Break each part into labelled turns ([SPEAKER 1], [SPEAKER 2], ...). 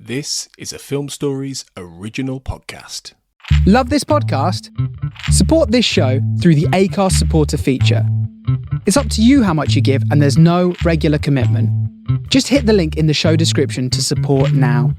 [SPEAKER 1] This is a Film Stories original podcast.
[SPEAKER 2] Love this podcast? Support this show through the Acast supporter feature. It's up to you how much you give, and there's no regular commitment. Just hit the link in the show description to support now.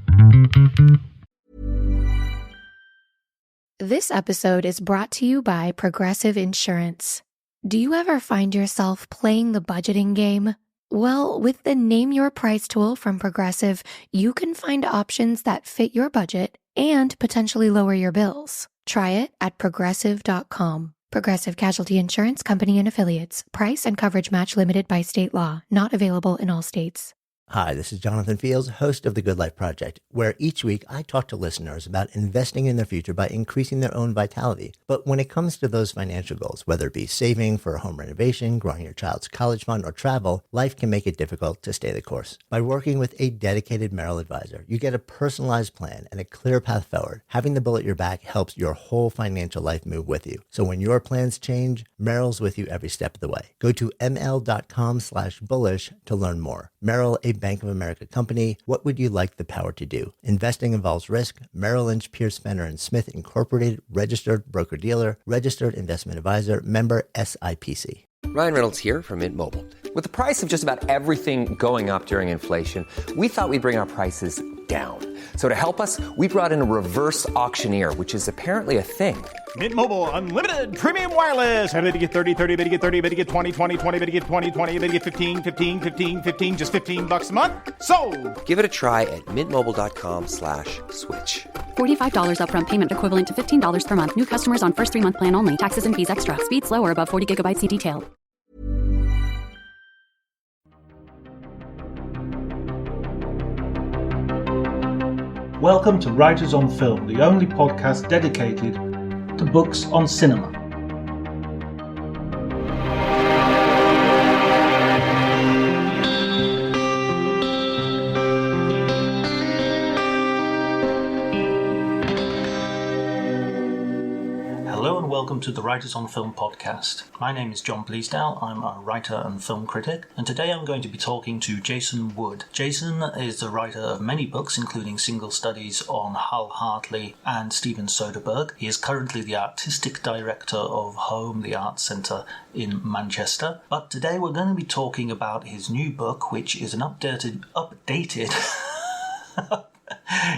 [SPEAKER 3] This episode is brought to you by Progressive Insurance. Do you ever find yourself playing the budgeting game? Well, with the Name Your Price tool from Progressive, you can find options that fit your budget and potentially lower your bills. Try it at Progressive.com. Progressive Casualty Insurance Company and Affiliates. Price and coverage match limited by state law. Not available in all states.
[SPEAKER 4] Hi, this is Jonathan Fields, host of The Good Life Project, where each week I talk to listeners about investing in their future by increasing their own vitality. But when it comes to those financial goals, whether it be saving for a home renovation, growing your child's college fund, or travel, life can make it difficult to stay the course. By working with a dedicated Merrill advisor, you get a personalized plan and a clear path forward. Having the bull at your back helps your whole financial life move with you. So when your plans change, Merrill's with you every step of the way. Go to ml.com/bullish to learn more. Merrill, a Bank of America company. What would you like the power to do? Investing involves risk. Merrill Lynch, Pierce, Fenner & Smith Incorporated, registered broker-dealer, registered investment advisor, member SIPC.
[SPEAKER 5] Ryan Reynolds here from Mint Mobile. With the price of just about everything going up during inflation, we thought we'd bring our prices down. So to help us, we brought in a reverse auctioneer, which is apparently a thing.
[SPEAKER 6] Mint Mobile Unlimited Premium Wireless. How to get 30, 30, bit to get 30, bit to get 20, 20, 20, bit to get 20, 20, bit to get 15, 15, 15, 15, just $15 a month? Sold!
[SPEAKER 5] Give it a try at mintmobile.com/switch.
[SPEAKER 7] $45 upfront payment equivalent to $15 per month. New customers on first 3-month plan only. Taxes and fees extra. Speed slower above 40 gigabytes. See detail.
[SPEAKER 8] Welcome to Writers on Film, the only podcast dedicated to books on cinema. Hello and welcome to the Writers on Film podcast. My name is John Bleasdale. I'm a writer and film critic, and today I'm going to be talking to Jason Wood. Jason is the writer of many books, including single studies on Hal Hartley and Steven Soderbergh. He is currently the artistic director of Home, the Arts Centre in Manchester. But today we're going to be talking about his new book, which is an updated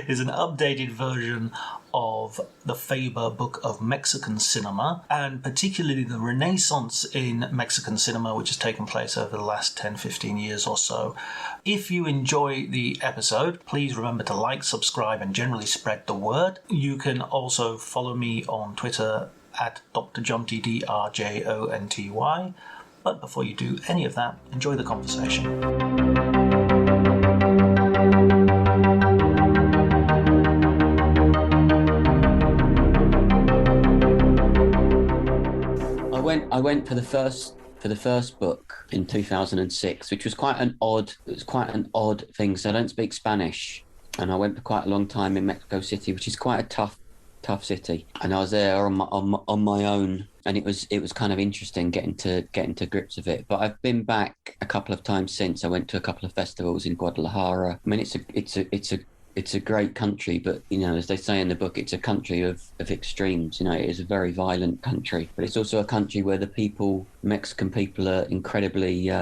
[SPEAKER 8] is an updated version of the Faber Book of Mexican Cinema, and particularly the Renaissance in Mexican cinema, which has taken place over the last 10-15 years or so. If you enjoy the episode, please remember to like, subscribe, and generally spread the word. You can also follow me on Twitter at drjonty, DRJONTY. But before you do any of that, enjoy the conversation.
[SPEAKER 9] I went for the first book in 2006, which was quite an odd thing. So I don't speak Spanish, and I went for quite a long time in Mexico City, which is quite a tough city. And I was there on my own, and it was kind of interesting getting to grips with it. But I've been back a couple of times since. I went to a couple of festivals in Guadalajara. I mean, it's a great country, but, you know, as they say in the book, it's a country of extremes. You know, it is a very violent country, but it's also a country where the Mexican people are incredibly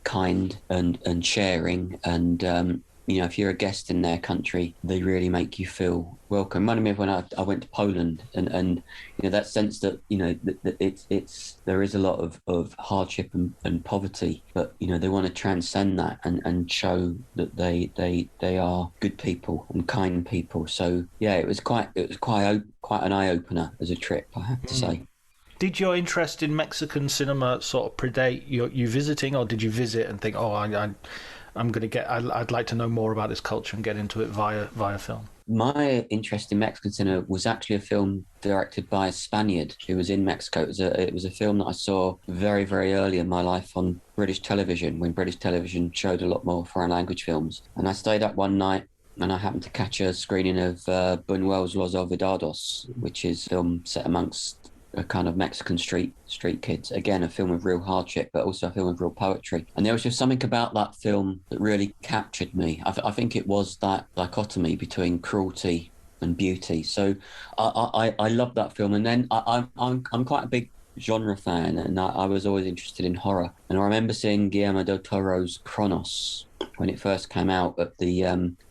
[SPEAKER 9] kind and sharing. And, you know, if you're a guest in their country, they really make you feel welcome. Reminded me of when I went to Poland, and you know, that sense that, you know, that there is a lot of hardship and poverty, but, you know, they want to transcend that and show that they are good people and kind people. So yeah, it was quite an eye opener as a trip, I have to say.
[SPEAKER 8] Did your interest in Mexican cinema sort of predate you visiting, or did you visit and think, oh, I'd like to know more about this culture and get into it via film?
[SPEAKER 9] My interest in Mexican cinema was actually a film directed by a Spaniard who was in Mexico. It was a film that I saw very, very early in my life on British television, when British television showed a lot more foreign language films. And I stayed up one night and I happened to catch a screening of Buñuel's Los Olvidados, which is a film set amongst kind of Mexican street kids. Again, a film of real hardship, but also a film of real poetry. And there was just something about that film that really captured me. I think it was that dichotomy between cruelty and beauty. So I love that film. And then I'm quite a big genre fan, and I was always interested in horror. And I remember seeing Guillermo del Toro's Kronos when it first came out at the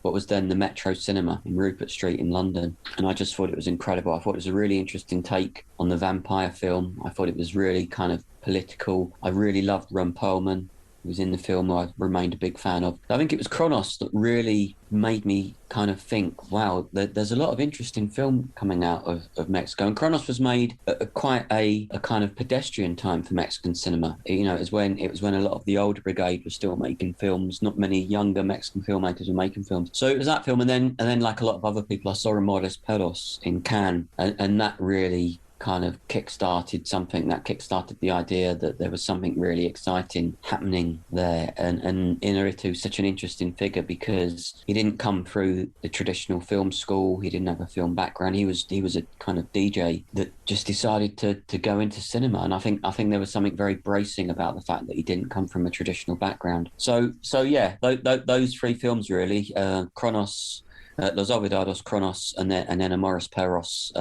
[SPEAKER 9] what was then the Metro Cinema in Rupert Street in London, and I just thought it was incredible. I thought it was a really interesting take on the vampire film. I thought it was really kind of political. I really loved Ron Perlman, who was in the film, who I remained a big fan of. I think it was Kronos that really made me kind of think, wow, there's a lot of interesting film coming out of Mexico. And Kronos was made at quite a kind of pedestrian time for Mexican cinema. You know, it was when a lot of the older brigade was still making films. Not many younger Mexican filmmakers were making films. So it was that film, and then like a lot of other people, I saw Amores Perros in Cannes, and that really kind of kick-started the idea that there was something really exciting happening there. And Inarritu is such an interesting figure because he didn't come through the traditional film school. He didn't have a film background. He was a kind of DJ that just decided to go into cinema. And I think there was something very bracing about the fact that he didn't come from a traditional background. So yeah, those three films really, Kronos, Los Olvidados, Kronos, and then Amores Perros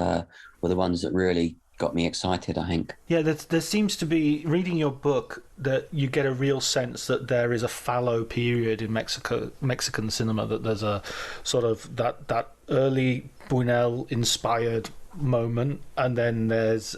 [SPEAKER 9] were the ones that really got me excited, I think.
[SPEAKER 8] Yeah, there seems to be, reading your book, that you get a real sense that there is a fallow period in Mexican cinema, that there's a sort of that early Buñuel-inspired moment, and then there's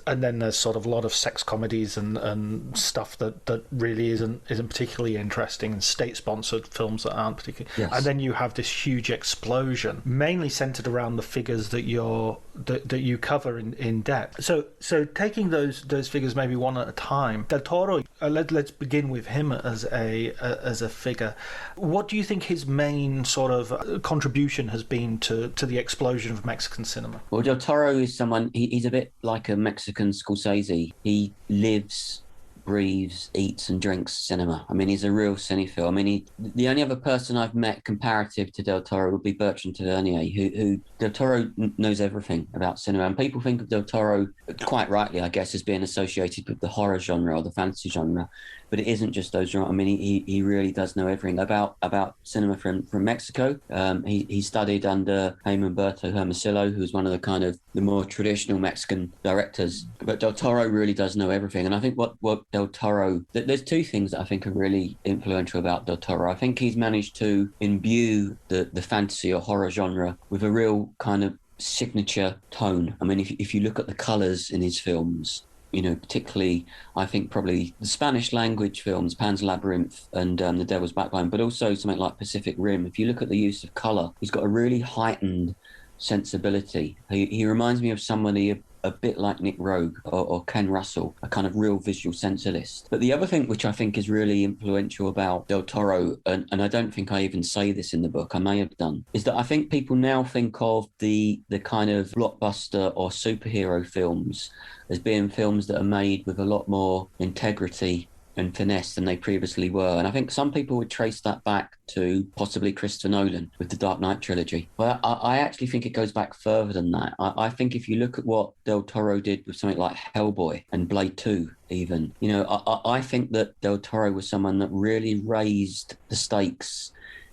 [SPEAKER 8] sort of a lot of sex comedies and stuff that really isn't particularly interesting, and state-sponsored films that aren't particularly. Yes. And then you have this huge explosion, mainly centered around the figures that you cover in depth. So taking those figures maybe one at a time, Del Toro. Let's begin with him as a figure. What do you think his main sort of contribution has been to the explosion of Mexican cinema?
[SPEAKER 9] Well, Del Toro is someone, he's a bit like a Mexican Scorsese. He lives, breathes, eats and drinks cinema. I mean, he's a real cinephile. I mean, the only other person I've met comparative to Del Toro would be Bertrand Tavernier, who Del Toro knows everything about cinema. And people think of Del Toro, quite rightly, I guess, as being associated with the horror genre or the fantasy genre. But it isn't just those genres. I mean, he really does know everything about cinema from Mexico. He studied under Jaime Humberto Hermosillo, who's one of the kind of the more traditional Mexican directors. But Del Toro really does know everything. And I think what Del Toro, there's two things that I think are really influential about Del Toro. I think he's managed to imbue the fantasy or horror genre with a real kind of signature tone. I mean, if you look at the colours in his films, you know, particularly, I think probably the Spanish language films, Pan's Labyrinth and The Devil's Backbone, but also something like Pacific Rim. If you look at the use of colour, he's got a really heightened sensibility. He reminds me of somebody a bit like Nick Rogue or Ken Russell, a kind of real visual sensualist. But the other thing which I think is really influential about Del Toro, and I don't think I even say this in the book, I may have done, is that I think people now think of the kind of blockbuster or superhero films as being films that are made with a lot more integrity and finesse than they previously were. And I think some people would trace that back to possibly Christopher Nolan with the Dark Knight trilogy. But I actually think it goes back further than that. I think if you look at what Del Toro did with something like Hellboy and Blade 2 even, you know, I think that Del Toro was someone that really raised the stakes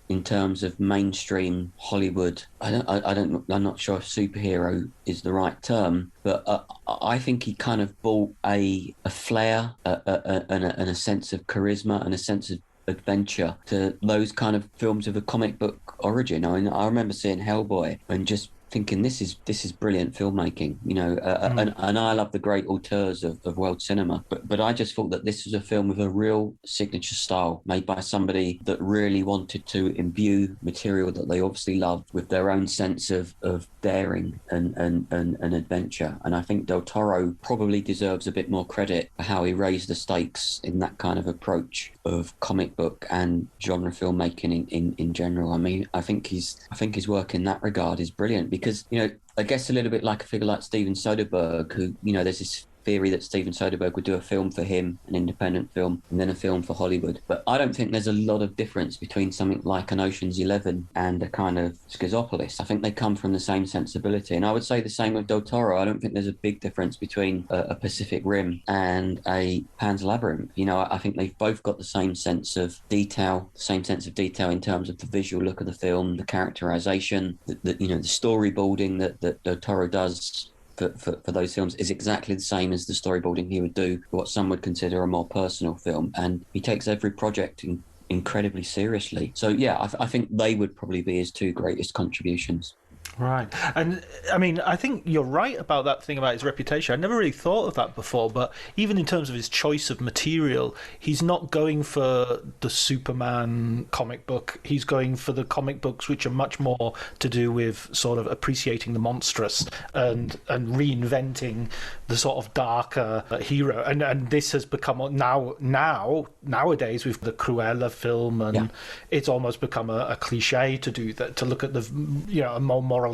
[SPEAKER 9] in terms of mainstream Hollywood. I'm not sure if superhero is the right term, but I think he kind of brought a flair and a sense of charisma and a sense of adventure to those kind of films of a comic book origin. I mean, I remember seeing Hellboy and just thinking this is brilliant filmmaking, you know, and I love the great auteurs of world cinema, but I just thought that this was a film with a real signature style made by somebody that really wanted to imbue material that they obviously loved with their own sense of daring and adventure. And I think Del Toro probably deserves a bit more credit for how he raised the stakes in that kind of approach of comic book and genre filmmaking in general. I mean, I think his work in that regard is brilliant because, you know, I guess a little bit like a figure like Steven Soderbergh, who, you know, there's this theory that Steven Soderbergh would do a film for him, an independent film, and then a film for Hollywood. But I don't think there's a lot of difference between something like an Ocean's 11 and a kind of Schizopolis. I think they come from the same sensibility. And I would say the same with Del Toro. I don't think there's a big difference between a Pacific Rim and a Pan's Labyrinth. You know, I think they've both got the same sense of detail, in terms of the visual look of the film, the characterization, the storyboarding that Del Toro does for those films is exactly the same as the storyboarding he would do for what some would consider a more personal film. And he takes every project incredibly seriously. So yeah, I think they would probably be his two greatest contributions.
[SPEAKER 8] Right. And I mean, I think you're right about that thing about his reputation. I never really thought of that before, but even in terms of his choice of material, he's not going for the Superman comic book. He's going for the comic books which are much more to do with sort of appreciating the monstrous and reinventing the sort of darker hero. And this has become nowadays with the Cruella film, and it's almost become a cliche to do that, to look at the, you know, a more morally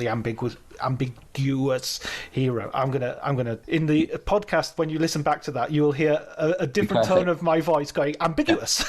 [SPEAKER 8] ambiguous hero. I'm gonna in the podcast, when you listen back to that, you will hear a different tone of my voice going ambiguous.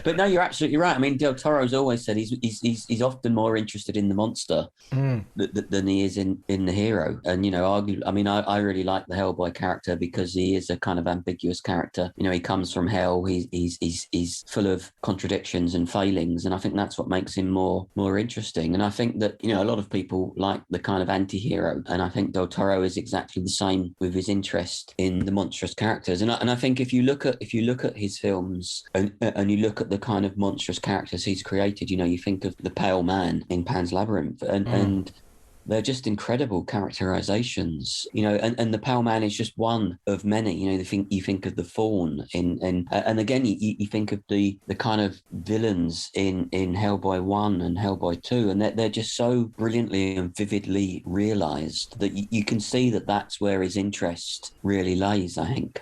[SPEAKER 9] But no, you're absolutely right. I mean, Del Toro's always said he's often more interested in the monster than he is in the hero. And, you know, I really like the Hellboy character because he is a kind of ambiguous character. You know, he comes from hell. He's full of contradictions and failings, and I think that's what makes him more interesting. And I think that, you know, a lot of people like the kind of anti-hero, and I think Del Toro is exactly the same with his interest in the monstrous characters. And I think if you look at his films and you look at the kind of monstrous characters he's created, you know, you think of the Pale Man in Pan's Labyrinth, and they're just incredible characterizations, you know, and the Pale Man is just one of many. You know, you think of the Faun and again you think of the kind of villains in Hellboy 1 and Hellboy 2, and they're just so brilliantly and vividly realized that you can see that that's where his interest really lays, I think.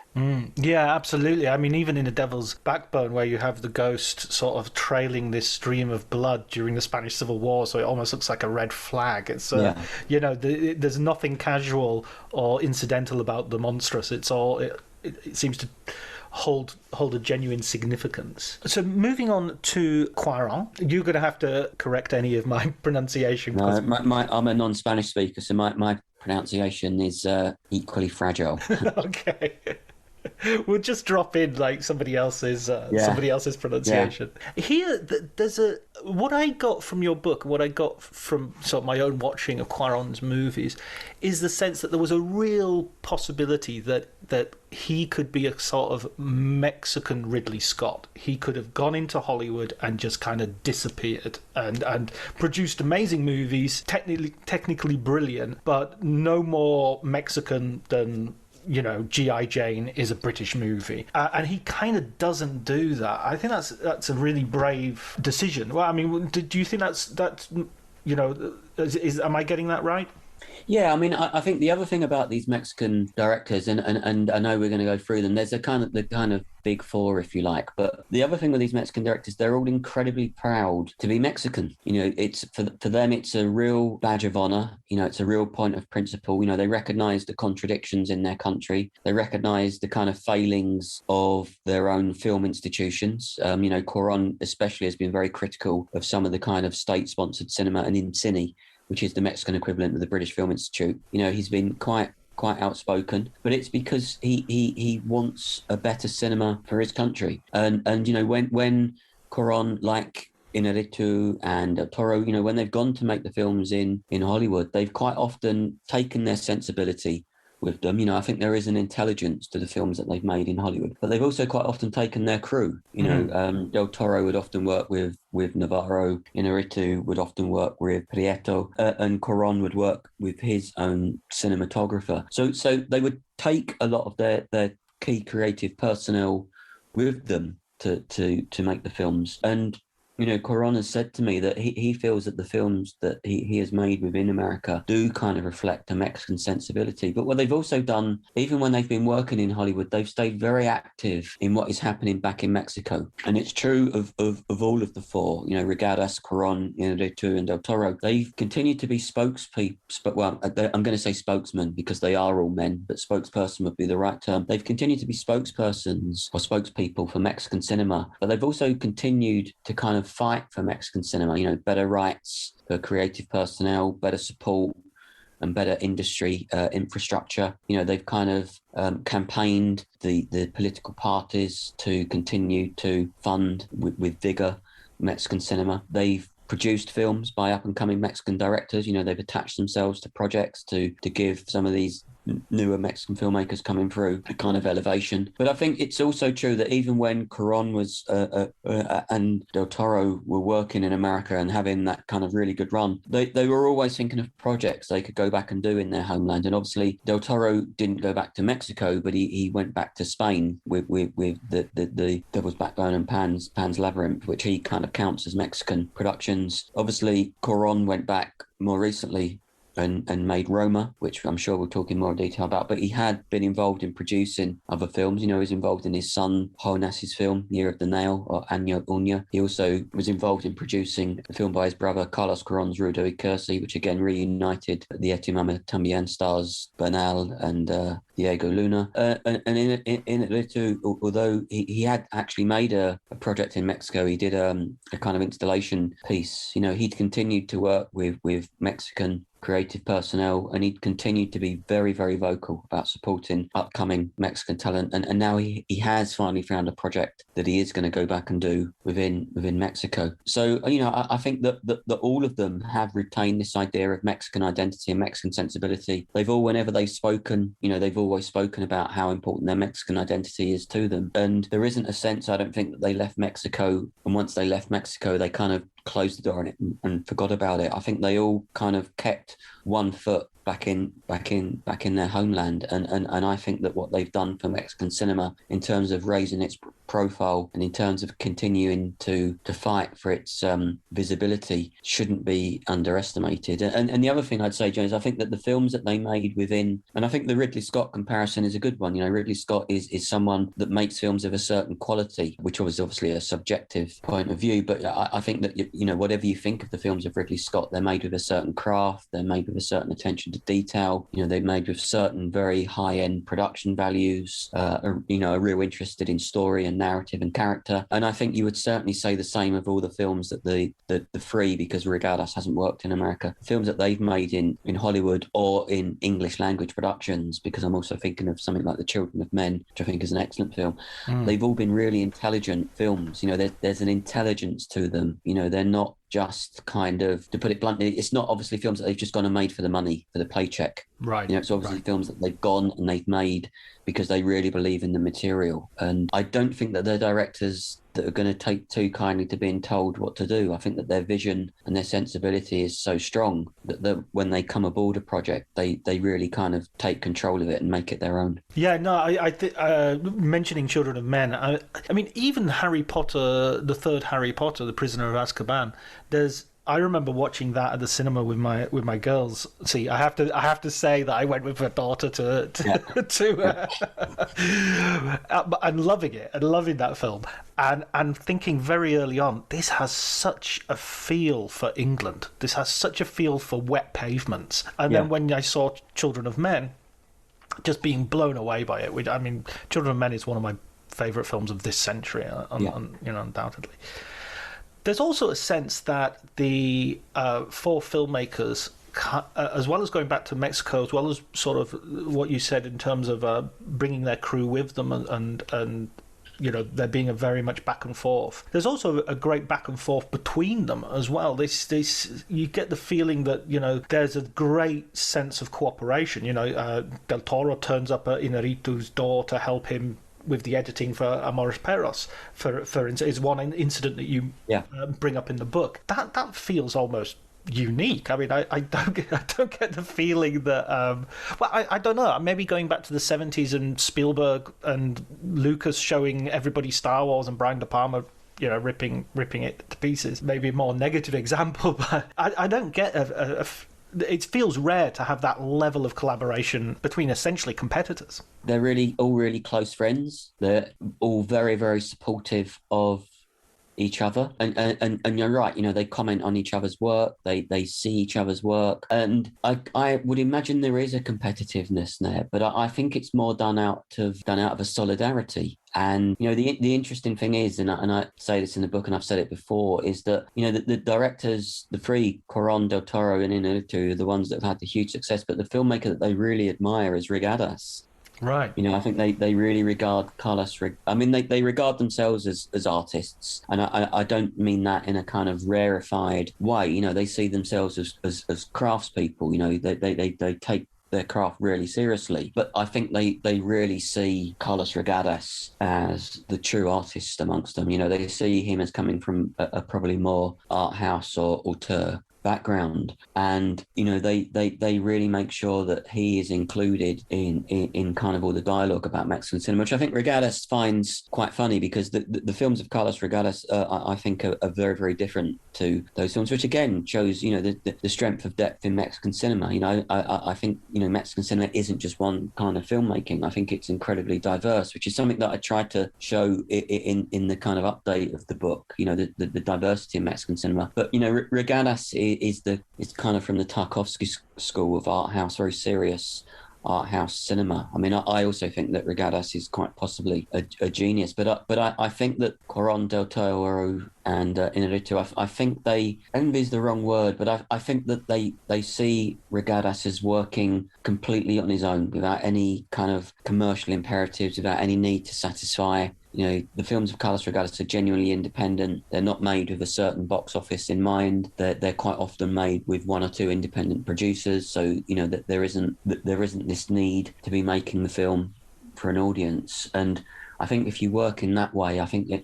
[SPEAKER 8] Yeah, absolutely. I mean, even in The Devil's Backbone, where you have the ghost sort of trailing this stream of blood during the Spanish Civil War, so it almost looks like a red flag. It's you know, there's nothing casual or incidental about the monstrous. It's all it seems to hold a genuine significance. So moving on to Cuaron, you're going to have to correct any of my pronunciation.
[SPEAKER 9] No, I'm a non-Spanish speaker, so my pronunciation is equally fragile.
[SPEAKER 8] Okay. We'll just drop in like somebody else's pronunciation. Yeah. Here, there's what I got from your book, what I got from sort of my own watching of Cuaron's movies, is the sense that there was a real possibility that he could be a sort of Mexican Ridley Scott. He could have gone into Hollywood and just kind of disappeared and produced amazing movies, technically brilliant, but no more Mexican than, you know, G.I. Jane is a British movie. And he kind of doesn't do that. I think that's a really brave decision. Well, I mean, do you think that's you know, am I getting that right?
[SPEAKER 9] Yeah, I mean, I think the other thing about these Mexican directors, and I know we're going to go through them, there's the kind of big four, if you like. But the other thing with these Mexican directors, they're all incredibly proud to be Mexican. You know, it's for them, it's a real badge of honor. You know, it's a real point of principle. You know, they recognize the contradictions in their country. They recognize the kind of failings of their own film institutions. You know, Cuaron especially has been very critical of some of the kind of state-sponsored cinema and INCINE, which is the Mexican equivalent of the British Film Institute. You know, he's been quite outspoken, but it's because he wants a better cinema for his country. And you know, when Cuaron, like Inarritu and Toro, you know, when they've gone to make the films in Hollywood, they've quite often taken their sensibility with them. You know, I think there is an intelligence to the films that they've made in Hollywood, but they've also quite often taken their crew. You know, Del Toro would often work with Navarro, Inarritu would often work with Prieto, and Cuaron would work with his own cinematographer. So they would take a lot of their key creative personnel with them to make the films. And Cuaron has said to me that he feels that the films that he has made within America do kind of reflect a Mexican sensibility. But what they've also done, even when they've been working in Hollywood, they've stayed very active in what is happening back in Mexico. And it's true of all of the four, Regadas, Cuaron, Inarritu, and Del Toro. They've continued to be spokespeople. Well, I'm going to say spokesmen because they are all men, but spokesperson would be the right term. They've continued to be spokespersons or spokespeople for Mexican cinema, but they've also continued to kind of fight for Mexican cinema, better rights for creative personnel, better support and better industry infrastructure. They've kind of campaigned the political parties to continue to fund with vigor Mexican cinema. They've produced films by up-and-coming Mexican directors. They've attached themselves to projects to give some of these newer Mexican filmmakers coming through a kind of elevation. But I think it's also true that even when Cuaron was and Del Toro were working in America and having that kind of really good run, they were always thinking of projects they could go back and do in their homeland. And obviously Del Toro didn't go back to Mexico, but he went back to Spain with the Devil's Backbone and Pan's Labyrinth, which he kind of counts as Mexican productions. Obviously Cuaron went back more recently and made Roma, which I'm sure we'll talk in more detail about. But he had been involved in producing other films. He was involved in his son Jonas's film, Year of the Nail, or Año Uña. He also was involved in producing a film by his brother Carlos Cuarón's Rudo y Cursi, which again reunited the Et Tu Mama Tambien stars Bernal and Diego Luna. And in Inarritu, although he had actually made a project in Mexico, he did a kind of installation piece. He'd continued to work with Mexican creative personnel, and he'd continued to be very, very vocal about supporting upcoming Mexican talent. And now he has finally found a project that he is going to go back and do within Mexico. So, I think that all of them have retained this idea of Mexican identity and Mexican sensibility. They've all, whenever they've spoken, they've always spoken about how important their Mexican identity is to them. And there isn't a sense, I don't think, that they left Mexico, and once they left Mexico, they kind of closed the door on it and forgot about it. I think they all kind of kept one foot back in their homeland, and I think that what they've done for Mexican cinema in terms of raising its profile and in terms of continuing to fight for its visibility shouldn't be underestimated. And the other thing I'd say, James, I think that the films that they made within, and I think the Ridley Scott comparison is a good one. Ridley Scott is someone that makes films of a certain quality, which was obviously a subjective point of view, but I think that whatever you think of the films of Ridley Scott, they're made with a certain craft, they're made with a certain attention to detail, they're made with certain very high-end production values, a real interested in story and narrative and character. And I think you would certainly say the same of all the films that the three, because Regadas hasn't worked in America, films that they've made in Hollywood or in English language productions, because I'm also thinking of something like The Children of Men, which I think is an excellent film. They've all been really intelligent films. There's an intelligence to them. They're not just kind of, to put it bluntly, it's not obviously films that they've just gone and made for the money, for the paycheck.
[SPEAKER 8] Right.
[SPEAKER 9] It's obviously films that they've gone and they've made because they really believe in the material. And I don't think that they're directors that are going to take too kindly to being told what to do. I think that their vision and their sensibility is so strong that when they come aboard a project, they really kind of take control of it and make it their own.
[SPEAKER 8] Yeah, no, I think mentioning Children of Men, I mean, even Harry Potter, the third Harry Potter, The Prisoner of Azkaban, I remember watching that at the cinema with my girls. See, I have to say that I went with my daughter and loving that film, and thinking very early on, this has such a feel for England. This has such a feel for wet pavements. And then when I saw Children of Men, just being blown away by it. Children of Men is one of my favourite films of this century, undoubtedly. There's also a sense that the four filmmakers, as well as going back to Mexico, as well as sort of what you said in terms of bringing their crew with them and there being a very much back and forth. There's also a great back and forth between them as well. This you get the feeling that there's a great sense of cooperation. Del Toro turns up at Inarritu's door to help him with the editing for Amores Perros, for instance, is one incident that you bring up in the book. That feels almost unique. I don't get the feeling that I don't know, maybe going back to the 70s and Spielberg and Lucas showing everybody Star Wars and Brian De Palma ripping it to pieces. Maybe a more negative example, but I don't get it feels rare to have that level of collaboration between essentially competitors.
[SPEAKER 9] They're all really close friends. They're all very, very supportive of each other, and you're right, they comment on each other's work, they see each other's work, and I would imagine there is a competitiveness there, but I think it's more done out of a solidarity. And the interesting thing is, and I say this in the book and I've said it before, is that the directors, the three, Cuaron, Del Toro and Inarritu, are the ones that have had the huge success, but the filmmaker that they really admire is Regadas.
[SPEAKER 8] Right.
[SPEAKER 9] I think they really regard Carlos. They regard themselves as artists, and I don't mean that in a kind of rarefied way. They see themselves as craftspeople. They take their craft really seriously. But I think they really see Carlos Regadas as the true artist amongst them. They see him as coming from a probably more art house or auteur background, and they really make sure that he is included in kind of all the dialogue about Mexican cinema, which I think Regadas finds quite funny, because the films of Carlos Regadas I think are very, very different to those films, which again shows the strength of depth in Mexican cinema. I think Mexican cinema isn't just one kind of filmmaking. I think it's incredibly diverse, which is something that I tried to show in the kind of update of the book, the diversity in Mexican cinema. But Regadas it's kind of from the Tarkovsky school of art house, very serious art house cinema. I also think that Regadas is quite possibly a genius, but I think that Cuaron, Del Toro and Inarritu, I think envy is the wrong word, but I think that they see Regadas as working completely on his own, without any kind of commercial imperatives, without any need to satisfy. The films of Carlos Regadas are genuinely independent. They're not made with a certain box office in mind. They're quite often made with one or two independent producers. So that there isn't this need to be making the film for an audience. And I think if you work in that way, I think you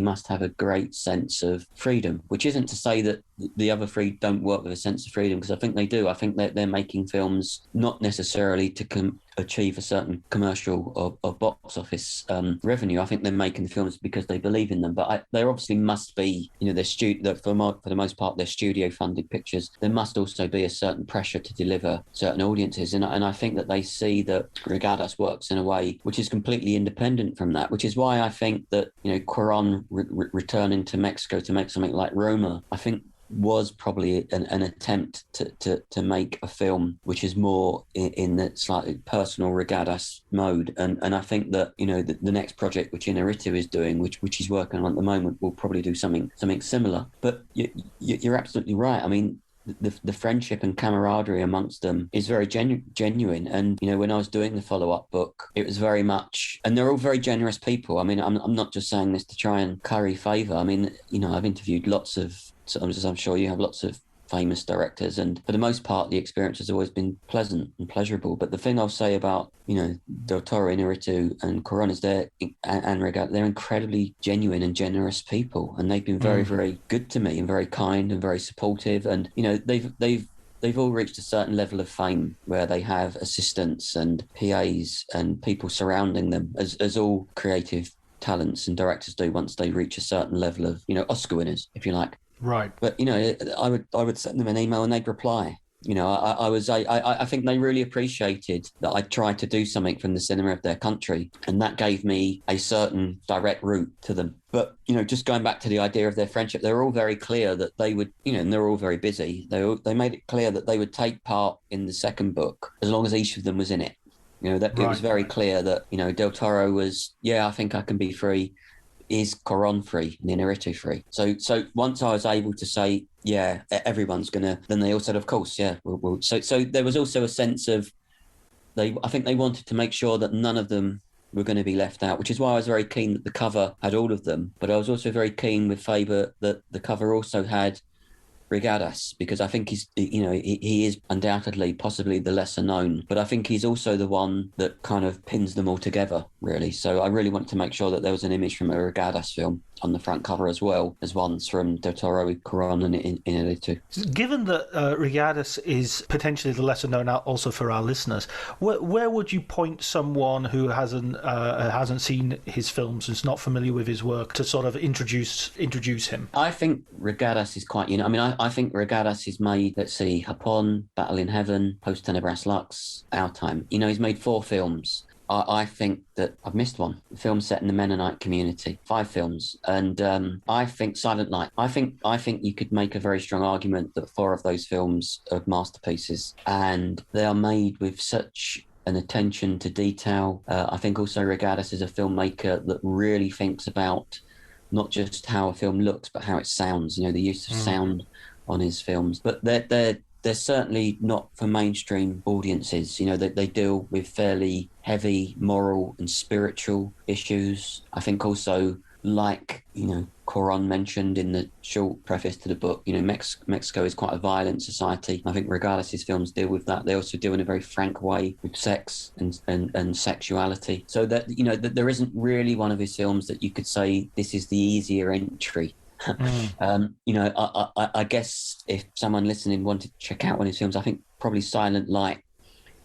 [SPEAKER 9] must have a great sense of freedom, which isn't to say that the other three don't work with a sense of freedom, because I think they do. I think that they're making films not necessarily to achieve a certain commercial or box office revenue. I think they're making the films because they believe in them. But there obviously must be, for the most part, they're studio-funded pictures. There must also be a certain pressure to deliver certain audiences. And I think that they see that Regadas works in a way which is completely independent from that, which is why I think that, Cuaron returning to Mexico to make something like Roma, I think was probably an attempt to make a film which is more in the slightly personal Regadas mode, and I think that the next project which Inarritu is doing, which he's working on at the moment, will probably do something similar. But you're absolutely right. The friendship and camaraderie amongst them is very genuine. And, when I was doing the follow-up book, it was very much, and they're all very generous people. I'm not just saying this to try and curry favour. I've interviewed lots of, as I'm sure you have, lots of famous directors, and for the most part, the experience has always been pleasant and pleasurable. But the thing I'll say about, Del Toro, Inarritu and Cuaron is they're incredibly genuine and generous people, and they've been very, very good to me and very kind and very supportive. And, they've all reached a certain level of fame where they have assistants and PAs and people surrounding them, as all creative talents and directors do once they reach a certain level of, Oscar winners, if you like.
[SPEAKER 8] Right.
[SPEAKER 9] But, I would send them an email and they'd reply. I think they really appreciated that I tried to do something from the cinema of their country, and that gave me a certain direct route to them. But, just going back to the idea of their friendship, they were all very clear that they would, and they're all very busy. They made it clear that they would take part in the second book as long as each of them was in it. It was very clear that, Del Toro was, I think I can be free. Is Cuaron free and Inarritu free? So once I was able to say, everyone's gonna, then they all said, of course, we'll. So there was also a sense of, I think they wanted to make sure that none of them were going to be left out, which is why I was very keen that the cover had all of them. But I was also very keen with Faber that the cover also had Regadas, because I think he is undoubtedly possibly the lesser known, but I think he's also the one that kind of pins them all together, really. So I really wanted to make sure that there was an image from a Regadas film on the front cover, as well as ones from Del Toro with Cuaron and Inarritu.
[SPEAKER 8] Given that Regadas is potentially the lesser known also for our listeners, where would you point someone who hasn't seen his films, is not familiar with his work, to sort of introduce him?
[SPEAKER 9] I think Regadas is quite, I think Regadas is made, let's see, Japón, Battle in Heaven, Post Tenebras Lux, Our Time. He's made 4 films. I think that I've missed one. A film set in the Mennonite community. 5 films. And I think Silent Night. I think you could make a very strong argument that 4 of those films are masterpieces. And they are made with such an attention to detail. I think also Regadas is a filmmaker that really thinks about not just how a film looks, but how it sounds, the use of sound on his films. But they're certainly not for mainstream audiences. They deal with fairly heavy moral and spiritual issues. I think also, like, Cuaron mentioned in the short preface to the book, Mexico is quite a violent society. I think Regadas' films deal with that. They also deal in a very frank way with sex and sexuality. So that, that there isn't really one of his films that you could say this is the easier entry. I guess if someone listening wanted to check out one of his films, I think probably Silent Light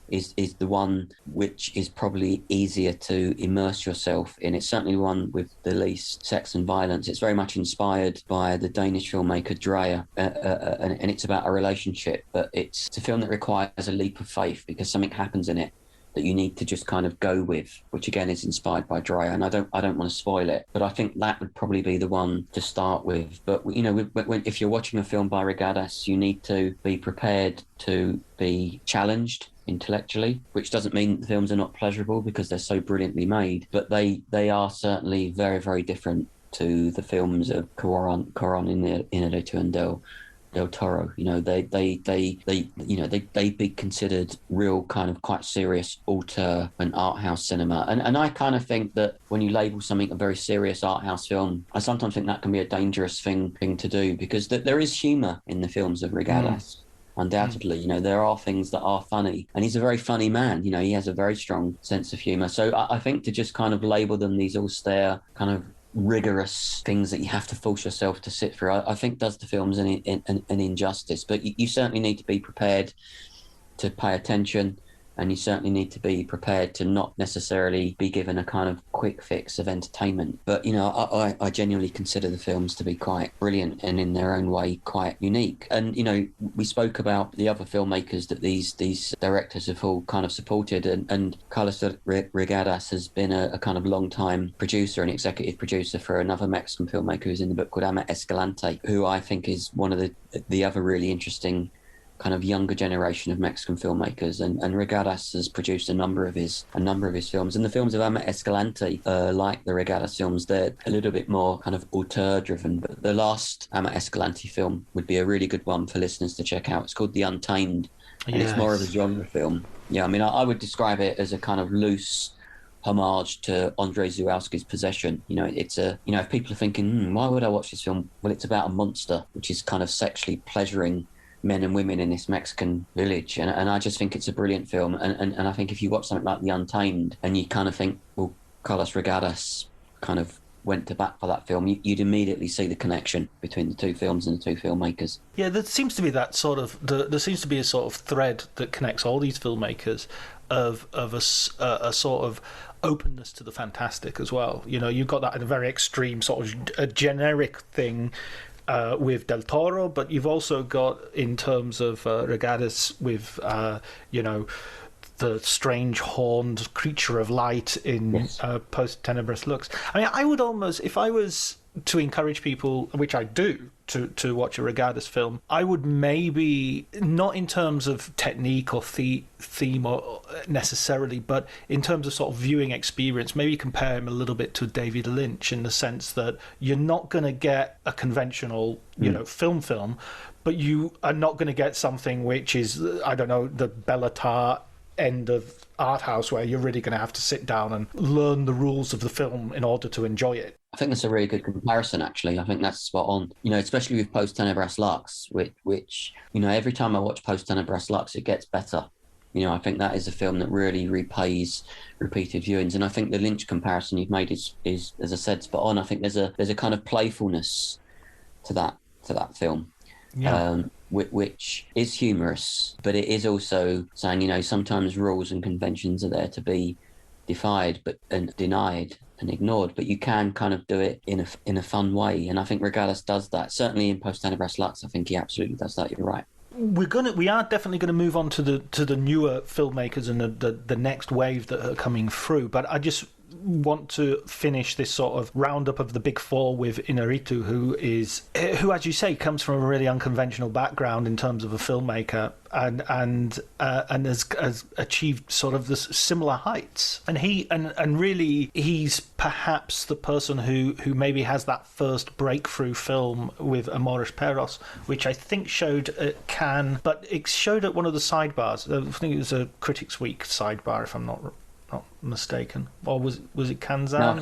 [SPEAKER 9] is the one which is probably easier to immerse yourself in. It's certainly one with the least sex and violence. It's very much inspired by the Danish filmmaker Dreyer, and it's about a relationship, but it's a film that requires a leap of faith because something happens in it that you need to just kind of go with, which again is inspired by Dreyer. And I don't want to spoil it, but I think that would probably be the one to start with. But if you're watching a film by Regadas, you need to be prepared to be challenged intellectually, which doesn't mean the films are not pleasurable because they're so brilliantly made, but they are certainly very, very different to the films of Cuaron, Inarritu and Del Toro. They'd be considered real kind of quite serious auteur and art house cinema. And I kind of think that when you label something a very serious art house film, I sometimes think that can be a dangerous thing to do, because there is humour in the films of Regadas. Undoubtedly, there are things that are funny, and he's a very funny man. He has a very strong sense of humour. So I think to just kind of label them these austere, kind of rigorous things that you have to force yourself to sit through, I think does the films an injustice. But you certainly need to be prepared to pay attention, and you certainly need to be prepared to not necessarily be given a kind of quick fix of entertainment. But I genuinely consider the films to be quite brilliant and in their own way quite unique. And we spoke about the other filmmakers that these directors have all kind of supported, and Carlos Regadas has been a kind of long time producer and executive producer for another Mexican filmmaker who's in the book called Ama Escalante, who I think is one of the other really interesting kind of younger generation of Mexican filmmakers, and Regadas has produced a number of his films. And the films of Ama Escalante, like the Regadas films, they're a little bit more kind of auteur driven. But the last Ama Escalante film would be a really good one for listeners to check out. It's called The Untamed, and It's more of a genre film. Yeah, I mean, I would describe it as a kind of loose homage to Andrzej Zulawski's Possession. It's if people are thinking, why would I watch this film? Well, it's about a monster which is kind of sexually pleasuring men and women in this Mexican village, and I just think it's a brilliant film. And I think if you watch something like The Untamed and you kind of think, well, Carlos Regadas kind of went to bat for that film, you'd immediately see the connection between the two films and the two filmmakers.
[SPEAKER 8] Yeah, there seems to be that sort of there seems to be a sort of thread that connects all these filmmakers of a sort of openness to the fantastic as well. You've got that in a very extreme sort of a generic thing with Del Toro, but you've also got, in terms of Regadas, with the strange horned creature of light in Post Tenebras Lux. I mean, I would almost, if I was to encourage people, which I do, to watch a Regadas film, I would maybe, not in terms of technique or theme or necessarily, but in terms of sort of viewing experience, maybe compare him a little bit to David Lynch, in the sense that you're not going to get a conventional, film, but you are not going to get something which is, I don't know, the Bellatar end of art house where you're really going to have to sit down and learn the rules of the film in order to enjoy it.
[SPEAKER 9] I think that's a really good comparison, actually. I think that's spot on. Especially with Post Tenebras Lux, which every time I watch Post Tenebras Lux, it gets better. I think that is a film that really repays repeated viewings. And I think the Lynch comparison you've made is as I said, spot on. I think there's a kind of playfulness to that film. Yeah. Which is humorous, but it is also saying, sometimes rules and conventions are there to be defied and denied and ignored, but you can kind of do it in a fun way. And I think Regadas does that. Certainly in Post Tenebras Lux, I think he absolutely does that. You're right.
[SPEAKER 8] We are definitely going to move on to the newer filmmakers and the next wave that are coming through. But I just want to finish this sort of roundup of the big four with Inarritu, who, as you say, comes from a really unconventional background in terms of a filmmaker, and has achieved sort of this similar heights. And really, he's perhaps the person who maybe has that first breakthrough film with Amores Perros, which I think showed at Cannes, but it showed at one of the sidebars. I think it was a Critics' Week sidebar, if I'm not mistaken, or was it Kanzan?
[SPEAKER 9] No, I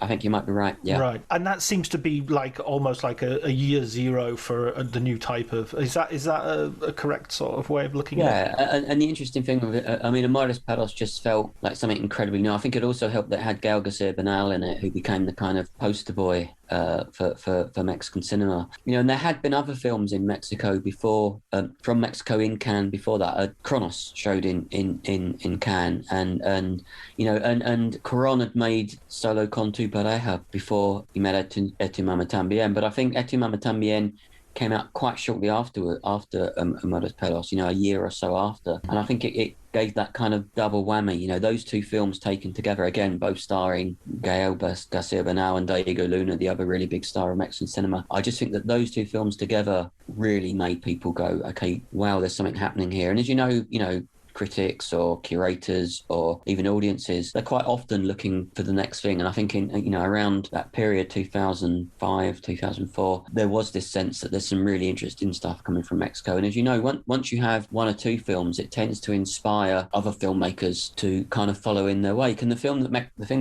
[SPEAKER 9] think you might be right. Yeah,
[SPEAKER 8] right. And that seems to be almost like a year zero for the new type of. Is that a correct sort of way of looking at it?
[SPEAKER 9] Yeah, and the interesting thing with it, Amores Perros just felt like something incredibly new. I think it also helped that it had Gael Garcia Bernal in it, who became the kind of poster boy for Mexican cinema. And there had been other films in Mexico before, from Mexico in Cannes before that. Kronos showed in Cannes, and Cuaron had made Solo con tu pareja before he made Et tu mamá también. But I think Et tu mamá también came out quite shortly after Amores Perros, a year or so after. And I think it gave that kind of double whammy, those two films taken together, again, both starring Gael Garcia Bernal and Diego Luna, the other really big star of Mexican cinema. I just think that those two films together really made people go, okay, wow, there's something happening here. And as you know, critics or curators or even audiences, they're quite often looking for the next thing. And I think in around that period, 2005, 2004, there was this sense that there's some really interesting stuff coming from Mexico. And as you know, once you have one or two films, it tends to inspire other filmmakers to kind of follow in their wake. And the thing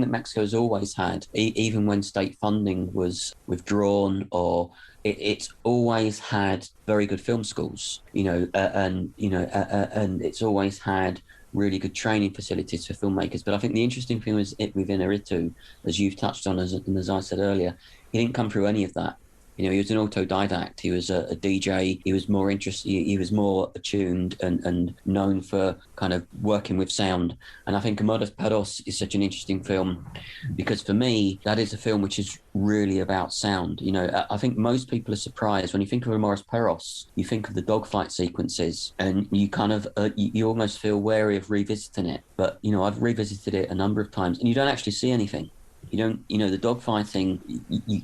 [SPEAKER 9] that Mexico has always had, even when state funding was withdrawn, or it's always had very good film schools, and it's always had really good training facilities for filmmakers. But I think the interesting thing was with Inarritu, as you've touched on, as I said earlier, he didn't come through any of that. He was an autodidact. He was a DJ. He was more interested. He was more attuned and known for kind of working with sound. And I think Amores Perros is such an interesting film because for me, that is a film which is really about sound. I think most people are surprised when you think of Amores Perros. You think of the dogfight sequences, and you kind of you almost feel wary of revisiting it. But I've revisited it a number of times, and you don't actually see anything. You don't, the dogfighting,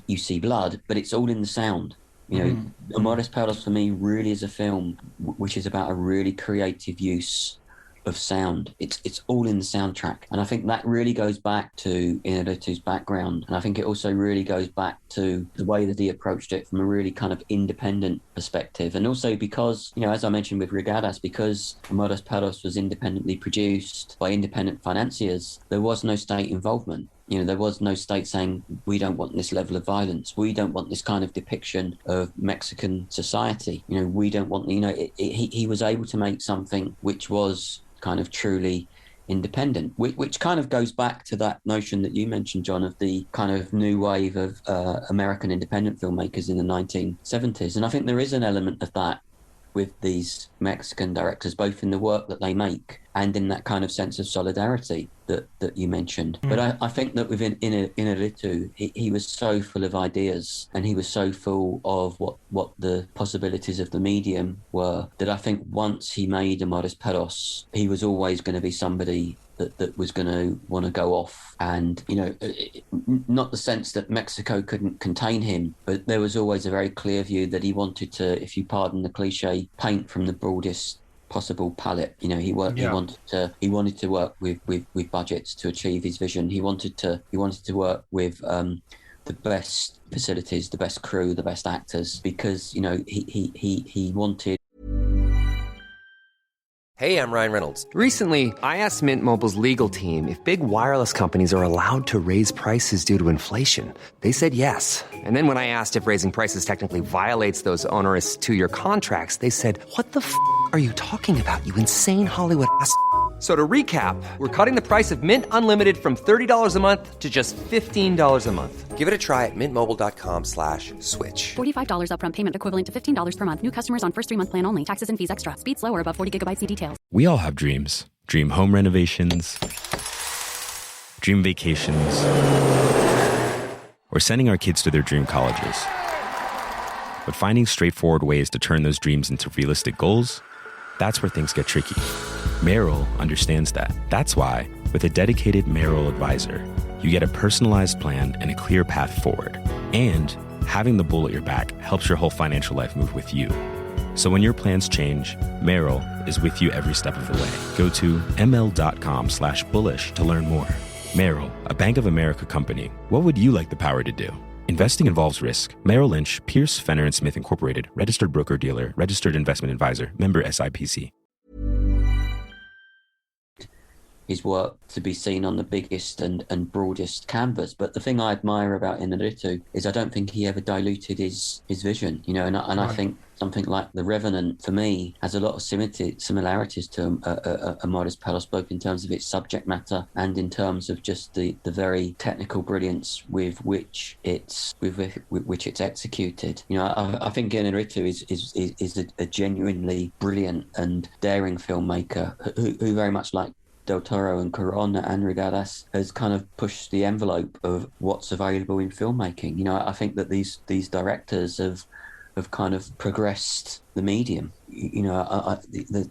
[SPEAKER 9] you see blood, but it's all in the sound. Amores Perros for me really is a film which is about a really creative use of sound. It's all in the soundtrack. And I think that really goes back to Inarritu's background. And I think it also really goes back to the way that he approached it from a really kind of independent perspective. And also because, as I mentioned with Regadas, because Amores Perros was independently produced by independent financiers, there was no state involvement. There was no state saying, we don't want this level of violence. We don't want this kind of depiction of Mexican society. We don't want, he was able to make something which was kind of truly independent, which kind of goes back to that notion that you mentioned, John, of the kind of new wave of American independent filmmakers in the 1970s. And I think there is an element of that with these Mexican directors, both in the work that they make and in that kind of sense of solidarity that you mentioned. But I think that within Inarritu, he was so full of ideas and he was so full of what the possibilities of the medium were, that I think once he made Amores Perros, he was always going to be somebody that was going to want to go off. And, not the sense that Mexico couldn't contain him, but there was always a very clear view that he wanted to, if you pardon the cliche, paint from the broadest possible palette. He wanted to work with budgets to achieve his vision. He wanted to work with the best facilities, the best crew, the best actors, because he wanted.
[SPEAKER 5] Hey, I'm Ryan Reynolds. Recently, I asked Mint Mobile's legal team if big wireless companies are allowed to raise prices due to inflation. They said yes. And then when I asked if raising prices technically violates those onerous two-year contracts, they said, "What the f*** are you talking about, you insane Hollywood ass?" So to recap, we're cutting the price of Mint Unlimited from $30 a month to just $15 a month. Give it a try at mintmobile.com/switch.
[SPEAKER 7] $45 upfront payment equivalent to $15 per month. New customers on first 3-month plan only. Taxes and fees extra. Speed slower above 40 gigabytes. See details.
[SPEAKER 10] We all have dreams. Dream home renovations, dream vacations, or sending our kids to their dream colleges. But finding straightforward ways to turn those dreams into realistic goals, that's where things get tricky. Merrill understands that. That's why, with a dedicated Merrill advisor, you get a personalized plan and a clear path forward. And having the bull at your back helps your whole financial life move with you. So when your plans change, Merrill is with you every step of the way. Go to ml.com/bullish to learn more. Merrill, a Bank of America company. What would you like the power to do? Investing involves risk. Merrill Lynch, Pierce, Fenner & Smith Incorporated, registered broker-dealer, registered investment advisor, member SIPC.
[SPEAKER 9] His work to be seen on the biggest and broadest canvas. But the thing I admire about Inarritu is I don't think he ever diluted his vision, you know, and I think something like The Revenant, for me, has a lot of similarities to Amores Perros, both in terms of its subject matter and in terms of just the very technical brilliance with which it's executed. You know, I think Inarritu is a genuinely brilliant and daring filmmaker who very much like Del Toro and Cuaron and Regadas has kind of pushed the envelope of what's available in filmmaking. You know, I think that these directors have kind of progressed the medium. You know,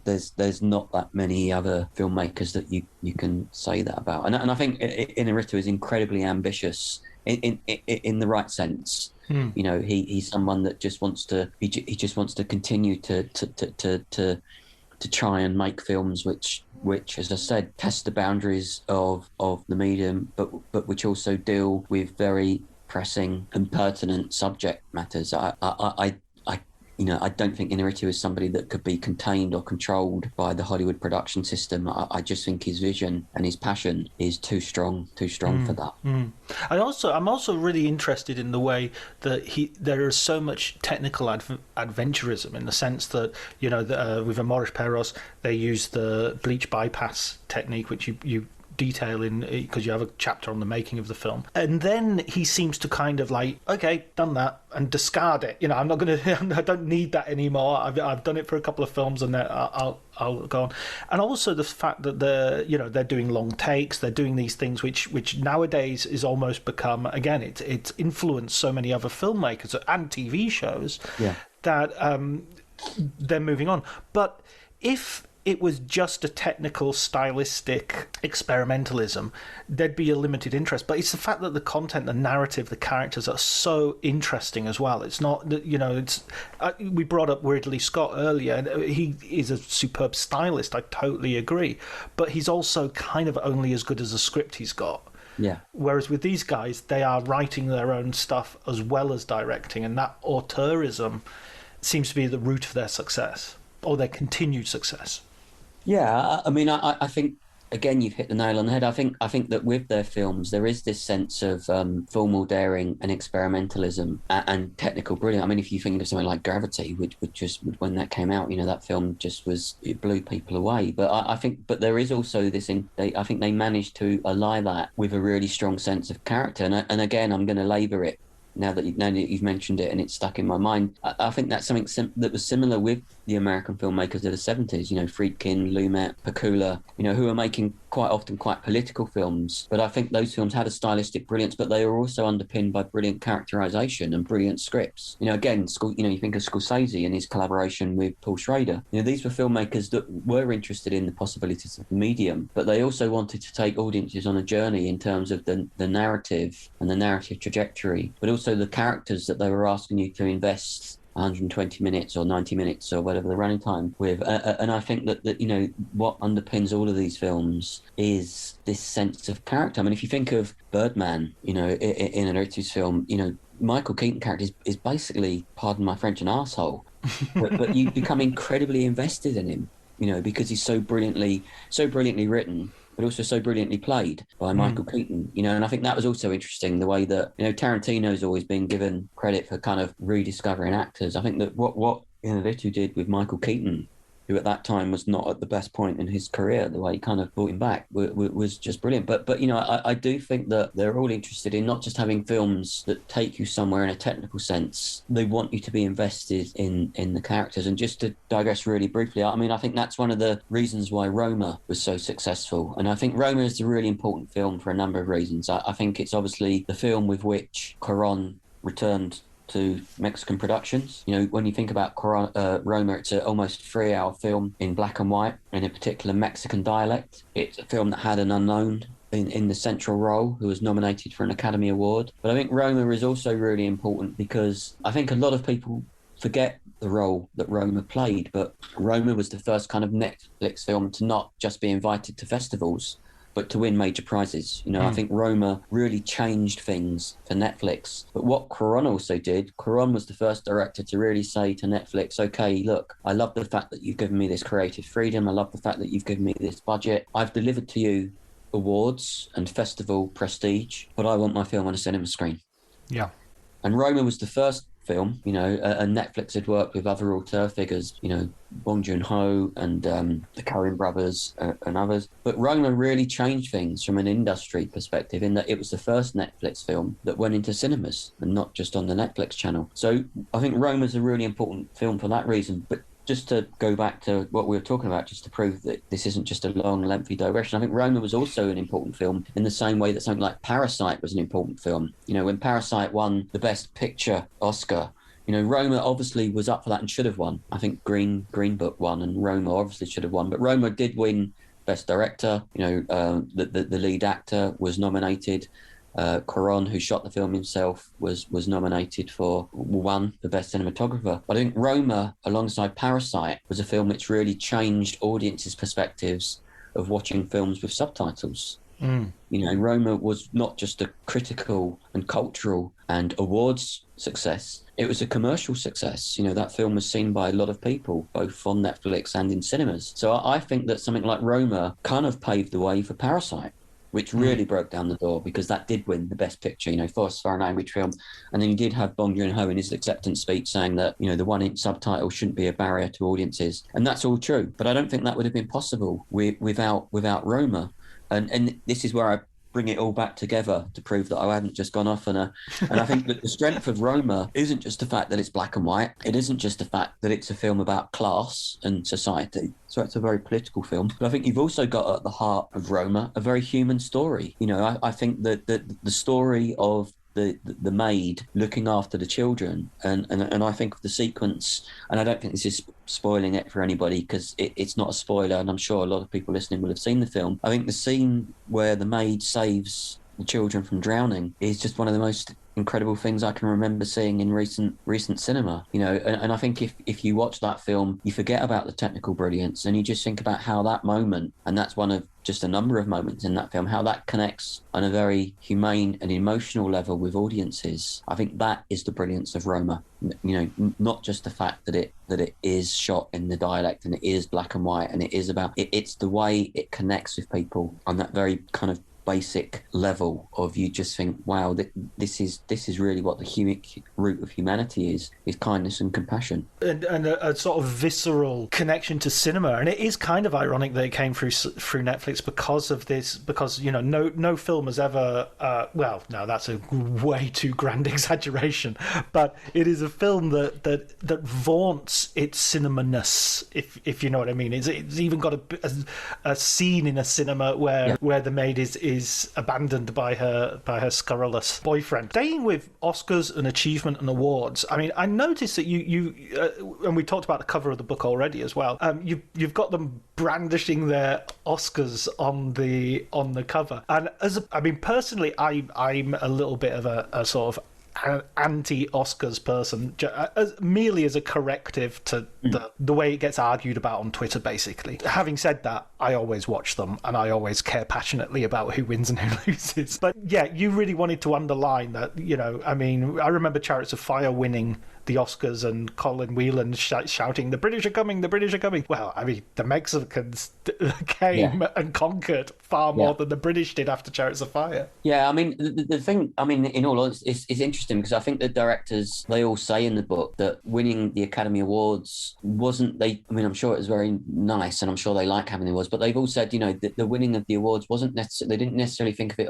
[SPEAKER 9] there's not that many other filmmakers that you can say that about. And I think Inarritu is incredibly ambitious in the right sense. You know, he's someone that just wants to continue to try and make films which, as I said, test the boundaries of the medium, but which also deal with very pressing and pertinent subject matters. I don't think Inarritu is somebody that could be contained or controlled by the Hollywood production system. I just think his vision and his passion is too strong for that.
[SPEAKER 8] I'm also really interested in the way that there is so much technical adventurism, in the sense that, you know, with Amores Perros, they use the bleach bypass technique, which you detail in, because you have a chapter on the making of the film, and then he seems to kind of like, okay, done that, and discard it. You know, I don't need that anymore. I've done it for a couple of films, and I'll go on. And also the fact that they're doing long takes, they're doing these things which nowadays is almost become, again, it's influenced so many other filmmakers and TV shows that they're moving on. But if it was just a technical, stylistic experimentalism, there'd be a limited interest. But it's the fact that the content, the narrative, the characters are so interesting as well. It's not, you know, we brought up Ridley Scott earlier, and he is a superb stylist, I totally agree. But he's also kind of only as good as the script he's got.
[SPEAKER 9] Yeah.
[SPEAKER 8] Whereas with these guys, they are writing their own stuff as well as directing, and that auteurism seems to be the root of their success, or their continued success.
[SPEAKER 9] Yeah, I mean, I think, again, you've hit the nail on the head. I think that with their films, there is this sense of formal daring and experimentalism and technical brilliance. I mean, if you think of something like Gravity, which just, when that came out, you know, that film it blew people away. But I think there is also this I think they managed to ally that with a really strong sense of character. And again, I'm going to labour it now that you've mentioned it, and it's stuck in my mind. I think that's something that was similar with the American filmmakers of the 70s, you know, Friedkin, Lumet, Pakula, you know, who are making quite often quite political films. But I think those films had a stylistic brilliance, but they were also underpinned by brilliant characterization and brilliant scripts. You know, again, you think of Scorsese and his collaboration with Paul Schrader. You know, these were filmmakers that were interested in the possibilities of the medium, but they also wanted to take audiences on a journey in terms of the narrative and the narrative trajectory, but also the characters that they were asking you to invest 120 minutes or 90 minutes or whatever the running time with. And I think that, you know, what underpins all of these films is this sense of character. I mean, if you think of Birdman, you know, in Inarritu's film, you know, Michael Keaton character is basically, pardon my French, an arsehole. but you become incredibly invested in him. you know, because he's so brilliantly written, but also so brilliantly played by Michael Keaton, you know. And I think that was also interesting, the way that, you know, Tarantino's always been given credit for kind of rediscovering actors. I think that what Inarritu did with Michael Keaton, who at that time was not at the best point in his career, the way he kind of brought him back was just brilliant. But you know, I do think that they're all interested in not just having films that take you somewhere in a technical sense. They want you to be invested in the characters. And just to digress really briefly, I mean, I think that's one of the reasons why Roma was so successful. And I think Roma is a really important film for a number of reasons. I think it's obviously the film with which Cuaron returned to Mexican productions. You know, when you think about Roma, it's an almost 3-hour film in black and white in a particular Mexican dialect. It's a film that had an unknown in the central role who was nominated for an Academy Award. But I think Roma is also really important because I think a lot of people forget the role that Roma played, but Roma was the first kind of Netflix film to not just be invited to festivals, but to win major prizes. You know, I think Roma really changed things for Netflix. But what Cuaron also did, Cuaron was the first director to really say to Netflix, okay, look, I love the fact that you've given me this creative freedom. I love the fact that you've given me this budget. I've delivered to you awards and festival prestige, but I want my film on a cinema screen.
[SPEAKER 8] Yeah.
[SPEAKER 9] And Roma was the first film, you know, and Netflix had worked with other auteur figures, you know, Bong Joon-ho and the Coen brothers and others. But Roma really changed things from an industry perspective in that it was the first Netflix film that went into cinemas and not just on the Netflix channel. So I think Roma's a really important film for that reason. But just to go back to what we were talking about, just to prove that this isn't just a long, lengthy digression, I think Roma was also an important film in the same way that something like Parasite was an important film. You know, when Parasite won the Best Picture Oscar, you know, Roma obviously was up for that and should have won. I think Green Book won and Roma obviously should have won. But Roma did win Best Director. You know, the lead actor was nominated. Cuaron, who shot the film himself, was nominated for the Best Cinematographer. But I think Roma, alongside Parasite, was a film which really changed audiences' perspectives of watching films with subtitles. You know, Roma was not just a critical and cultural and awards success, it was a commercial success. You know, that film was seen by a lot of people, both on Netflix and in cinemas. So I think that something like Roma kind of paved the way for Parasite, which really broke down the door, because that did win the Best Picture, you know, for a language film. And then you did have Bong Joon-ho in his acceptance speech saying that, you know, the 1-inch subtitle shouldn't be a barrier to audiences. And that's all true. But I don't think that would have been possible without Roma. And this is where I bring it all back together to prove that I hadn't just gone off on a... And I think that the strength of Roma isn't just the fact that it's black and white. It isn't just the fact that it's a film about class and society. So it's a very political film. But I think you've also got at the heart of Roma a very human story. You know, I think that the story of the maid looking after the children, and I think of the sequence, and I don't think this is spoiling it for anybody because it's not a spoiler, and I'm sure a lot of people listening will have seen the film. I think the scene where the maid saves the children from drowning is just one of the most incredible things I can remember seeing in recent cinema. You know, and I think if you watch that film, you forget about the technical brilliance and you just think about how that moment, and that's one of just a number of moments in that film, how that connects on a very humane and emotional level with audiences. I think that is the brilliance of Roma. You know, not just the fact that it is shot in the dialect and it is black and white and it is about it's the way it connects with people on that very kind of basic level of, you just think, wow, this is really what the root of humanity is kindness and compassion,
[SPEAKER 8] and a sort of visceral connection to cinema. And it is kind of ironic that it came through Netflix because of this, because, you know, no film has ever well, no, that's a way too grand exaggeration, but it is a film that vaunts its cinema-ness, if you know what I mean. It's even got a scene in a cinema where the maid is abandoned by her scurrilous boyfriend. Staying with Oscars and achievement and awards, I mean, I noticed that you and we talked about the cover of the book already as well. You've got them brandishing their Oscars on the cover, and personally, I'm a little bit of a sort of anti-Oscars person, merely as a corrective to the way it gets argued about on Twitter, basically. Having said that, I always watch them and I always care passionately about who wins and who loses. But yeah, you really wanted to underline that, you know, I mean, I remember Chariots of Fire winning
[SPEAKER 11] the Oscars and Colin Whelan shouting, "The British are coming, the British are coming." Well, I mean, the Mexicans came and conquered far more than the British did after Chariots of Fire.
[SPEAKER 9] Yeah, I mean, the thing, I mean, in all honesty, it's interesting because I think the directors, they all say in the book that winning the Academy Awards wasn't, I mean, I'm sure it was very nice and I'm sure they like having the awards, but they've all said, you know, that the winning of the awards wasn't necessarily, they didn't necessarily think of it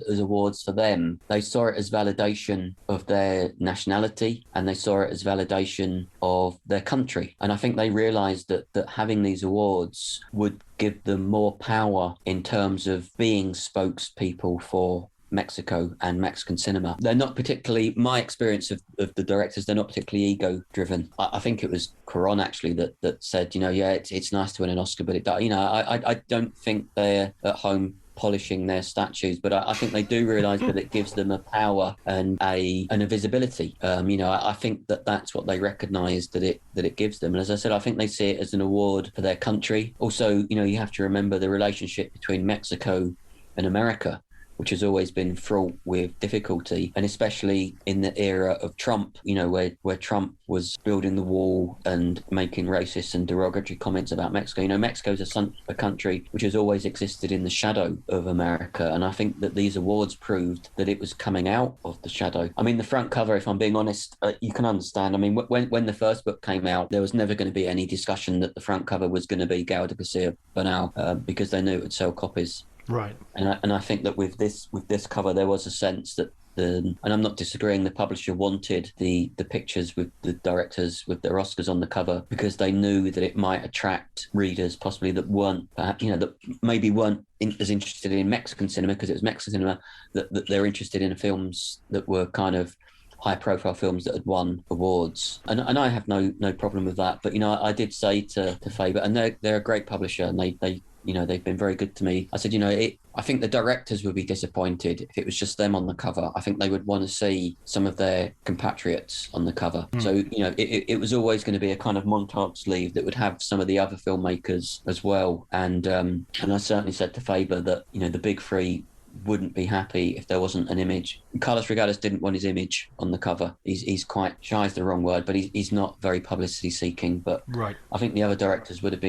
[SPEAKER 9] as awards for them. They saw it as validation of their nationality and they saw it as validation of their country. And I think they realised that having these awards would give them more power in terms of being spokespeople for Mexico and Mexican cinema. They're not particularly, my experience of the directors, they're not particularly ego-driven. I think it was Cuaron actually that said, you know, yeah, it's nice to win an Oscar, but you know, I don't think they're at home polishing their statues, but I think they do realise that it gives them a power and a visibility. You know, I think that's what they recognise that it gives them. And as I said, I think they see it as an award for their country. Also, you know, you have to remember the relationship between Mexico and America, which has always been fraught with difficulty, and especially in the era of Trump, you know, where Trump was building the wall and making racist and derogatory comments about Mexico. You know, Mexico's a country which has always existed in the shadow of America, and I think that these awards proved that it was coming out of the shadow. I mean, the front cover, if I'm being honest, you can understand. I mean, when the first book came out, there was never going to be any discussion that the front cover was going to be Gal de Garcia Bernal, because they knew it would sell copies.
[SPEAKER 11] Right.
[SPEAKER 9] And I think that with this cover, there was a sense that and I'm not disagreeing, the publisher wanted the pictures with the directors with their Oscars on the cover because they knew that it might attract readers possibly that weren't, perhaps, you know, that maybe weren't as interested in Mexican cinema because it was Mexican cinema, that they're interested in films that were kind of high-profile films that had won awards, and I have no problem with that. But you know, I did say to Faber, and they're a great publisher, and they you know, they've been very good to me. I said, you know, I think the directors would be disappointed if it was just them on the cover. I think they would want to see some of their compatriots on the cover. So, you know, it was always going to be a kind of montage sleeve that would have some of the other filmmakers as well. And I certainly said to Faber that, you know, the big three wouldn't be happy if there wasn't an image. Carlos Regadas didn't want his image on the cover. He's quite shy is the wrong word, but he's not very publicity seeking. But
[SPEAKER 11] right.
[SPEAKER 9] I think the other directors would have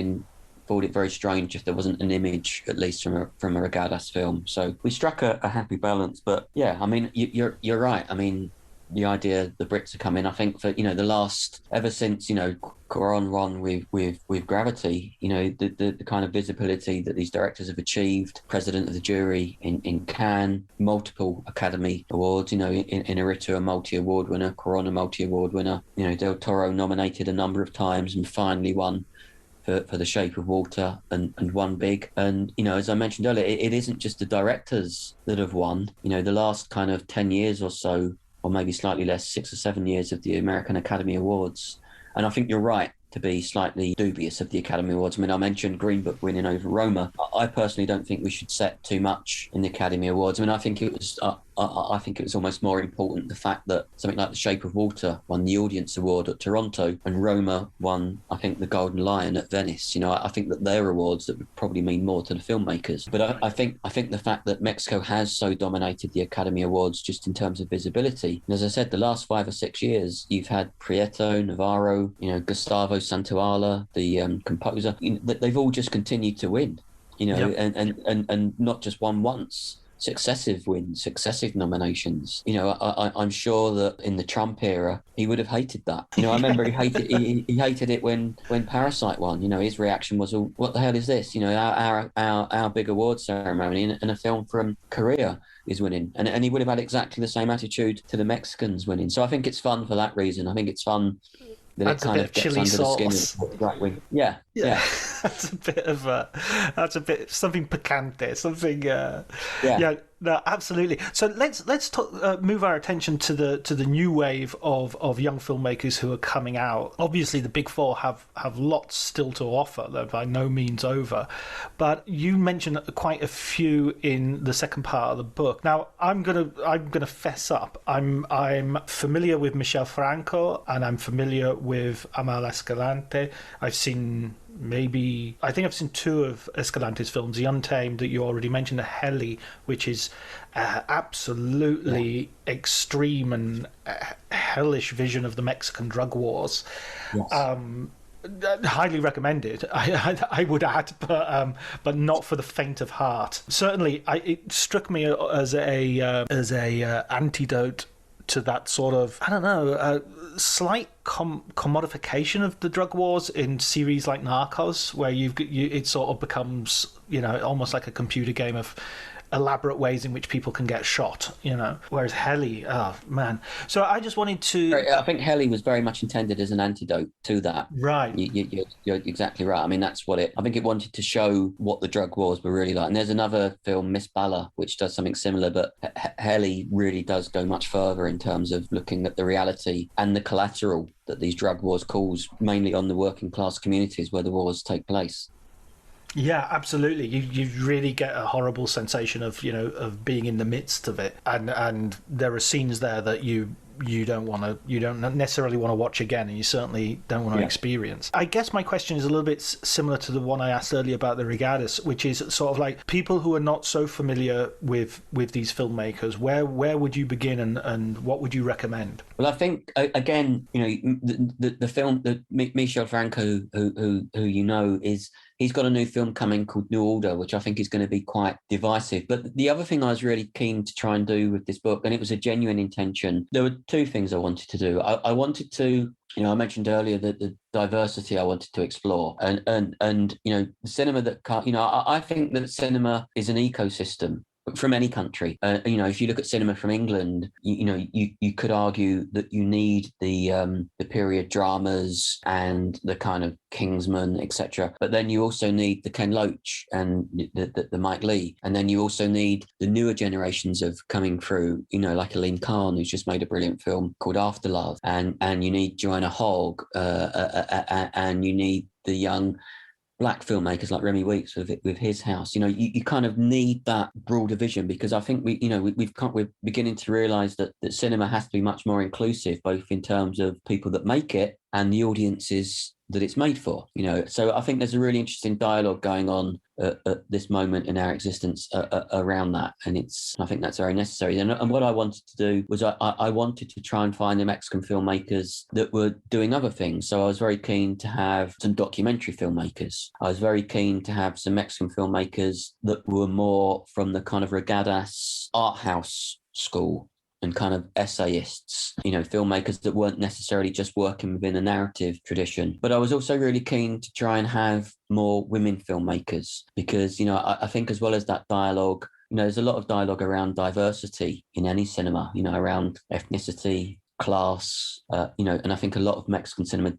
[SPEAKER 9] thought it very strange if there wasn't an image, at least from a Regadas film. So we struck a happy balance. But yeah, I mean, you're right. I mean, the idea the Brits are coming, I think for, you know, the last, ever since, you know, Cuaron won with Gravity, you know, the kind of visibility that these directors have achieved, president of the jury in Cannes, multiple Academy Awards, you know, Inarritu a multi-award winner, Cuaron a multi-award winner, you know, Del Toro nominated a number of times and finally won for The Shape of Water and won big. And, you know, as I mentioned earlier, it isn't just the directors that have won. You know, the last kind of 10 years or so, or maybe slightly less, 6 or 7 years of the American Academy Awards. And I think you're right to be slightly dubious of the Academy Awards. I mean, I mentioned Green Book winning over Roma. I personally don't think we should set too much in the Academy Awards. I mean, I think it was almost more important the fact that something like The Shape of Water won the Audience Award at Toronto and Roma won, I think, the Golden Lion at Venice. You know, I think that they're awards that would probably mean more to the filmmakers. But I think the fact that Mexico has so dominated the Academy Awards just in terms of visibility. And as I said, the last 5 or 6 years, you've had Prieto, Navarro, you know, Gustavo Santaolalla, the composer. You know, they've all just continued to win. You know, yep. and not just won once. Successive wins, successive nominations. You know, I'm sure that in the Trump era, he would have hated that. You know, I remember he hated it when Parasite won. You know, his reaction was, "Oh, what the hell is this? You know, our big award ceremony and a film from Korea is winning." And he would have had exactly the same attitude to the Mexicans winning. So I think it's fun for that reason. I think it's fun that it kind of gets under the skin of the right wing. Yeah.
[SPEAKER 11] That's a bit something picante, something. Yeah, no, absolutely. So let's talk, move our attention to the new wave of young filmmakers who are coming out. Obviously, the big four have lots still to offer. They're by no means over, but you mentioned quite a few in the second part of the book. Now, I'm gonna fess up. I'm familiar with Michel Franco and I'm familiar with Amal Escalante. I've seen maybe, I think I've seen 2 of Escalante's films, The Untamed that you already mentioned, The Heli, which is absolutely extreme and hellish vision of the Mexican drug wars.
[SPEAKER 9] Yes.
[SPEAKER 11] Highly recommended, I would add, but not for the faint of heart. Certainly, it struck me as a antidote to that sort of, I don't know, slight commodification of the drug wars in series like Narcos, where it sort of becomes, almost like a computer game of elaborate ways in which people can get shot, whereas Heli, oh man. So I just wanted to,
[SPEAKER 9] I think Heli was very much intended as an antidote to that.
[SPEAKER 11] Right.
[SPEAKER 9] You're exactly right. I mean, that's what I think it wanted to show what the drug wars were really like. And there's another film, Miss Bala, which does something similar, but Heli really does go much further in terms of looking at the reality and the collateral that these drug wars cause, mainly on the working class communities where the wars take place.
[SPEAKER 11] Yeah, absolutely. You really get a horrible sensation of being in the midst of it, and there are scenes there that you don't necessarily want to watch again, and you certainly don't want to experience. I guess my question is a little bit similar to the one I asked earlier about the Regadas, which is sort of like people who are not so familiar with these filmmakers. Where would you begin, and what would you recommend?
[SPEAKER 9] Well, I think again, the film that Michel Franco, who is. He's got a new film coming called New Order, which I think is going to be quite divisive. But the other thing I was really keen to try and do with this book, and it was a genuine intention, there were 2 things I wanted to do. I wanted to, I mentioned earlier that the diversity I wanted to explore, and the cinema that I think that cinema is an ecosystem from any country. If you look at cinema from England, you could argue that you need the period dramas and the kind of Kingsman, etc. But then you also need the Ken Loach and the Mike Leigh, and then you also need the newer generations of coming through. Like Aline Khan, who's just made a brilliant film called Afterlove, and you need Joanna Hogg, and you need the young Black filmmakers like Remy Weeks with his house. You kind of need that broader vision, because I think we're beginning to realise that cinema has to be much more inclusive, both in terms of people that make it and the audiences that it's made for. So I think there's a really interesting dialogue going on at this moment in our existence around that, and I think that's very necessary. And what I wanted to do was I wanted to try and find the Mexican filmmakers that were doing other things. So I was very keen to have some documentary filmmakers. I was very keen to have some Mexican filmmakers that were more from the kind of Regadas art house school, and kind of essayists, filmmakers that weren't necessarily just working within a narrative tradition. But I was also really keen to try and have more women filmmakers, because, I think as well as that dialogue, there's a lot of dialogue around diversity in any cinema, around ethnicity, class, and I think a lot of Mexican cinema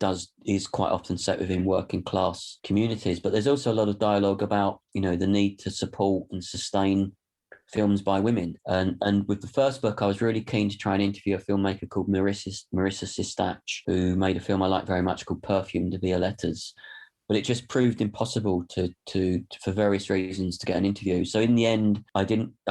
[SPEAKER 9] is quite often set within working class communities. But there's also a lot of dialogue about, the need to support and sustain films by women. And with the first book, I was really keen to try and interview a filmmaker called Marissa Sistach, who made a film I like very much called Perfume de Violetas. But it just proved impossible to for various reasons to get an interview. So in the end, I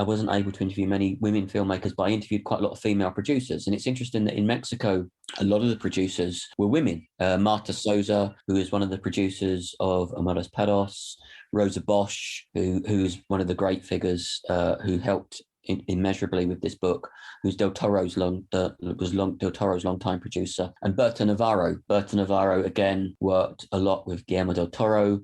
[SPEAKER 9] wasn't able to interview many women filmmakers, but I interviewed quite a lot of female producers. And it's interesting that in Mexico, a lot of the producers were women. Marta Sosa, who is one of the producers of Amores Perros, Rosa Bosch, who's one of the great figures who helped immeasurably with this book, who's Del Toro's long-time producer, and Berta Navarro. Berta Navarro again worked a lot with Guillermo del Toro.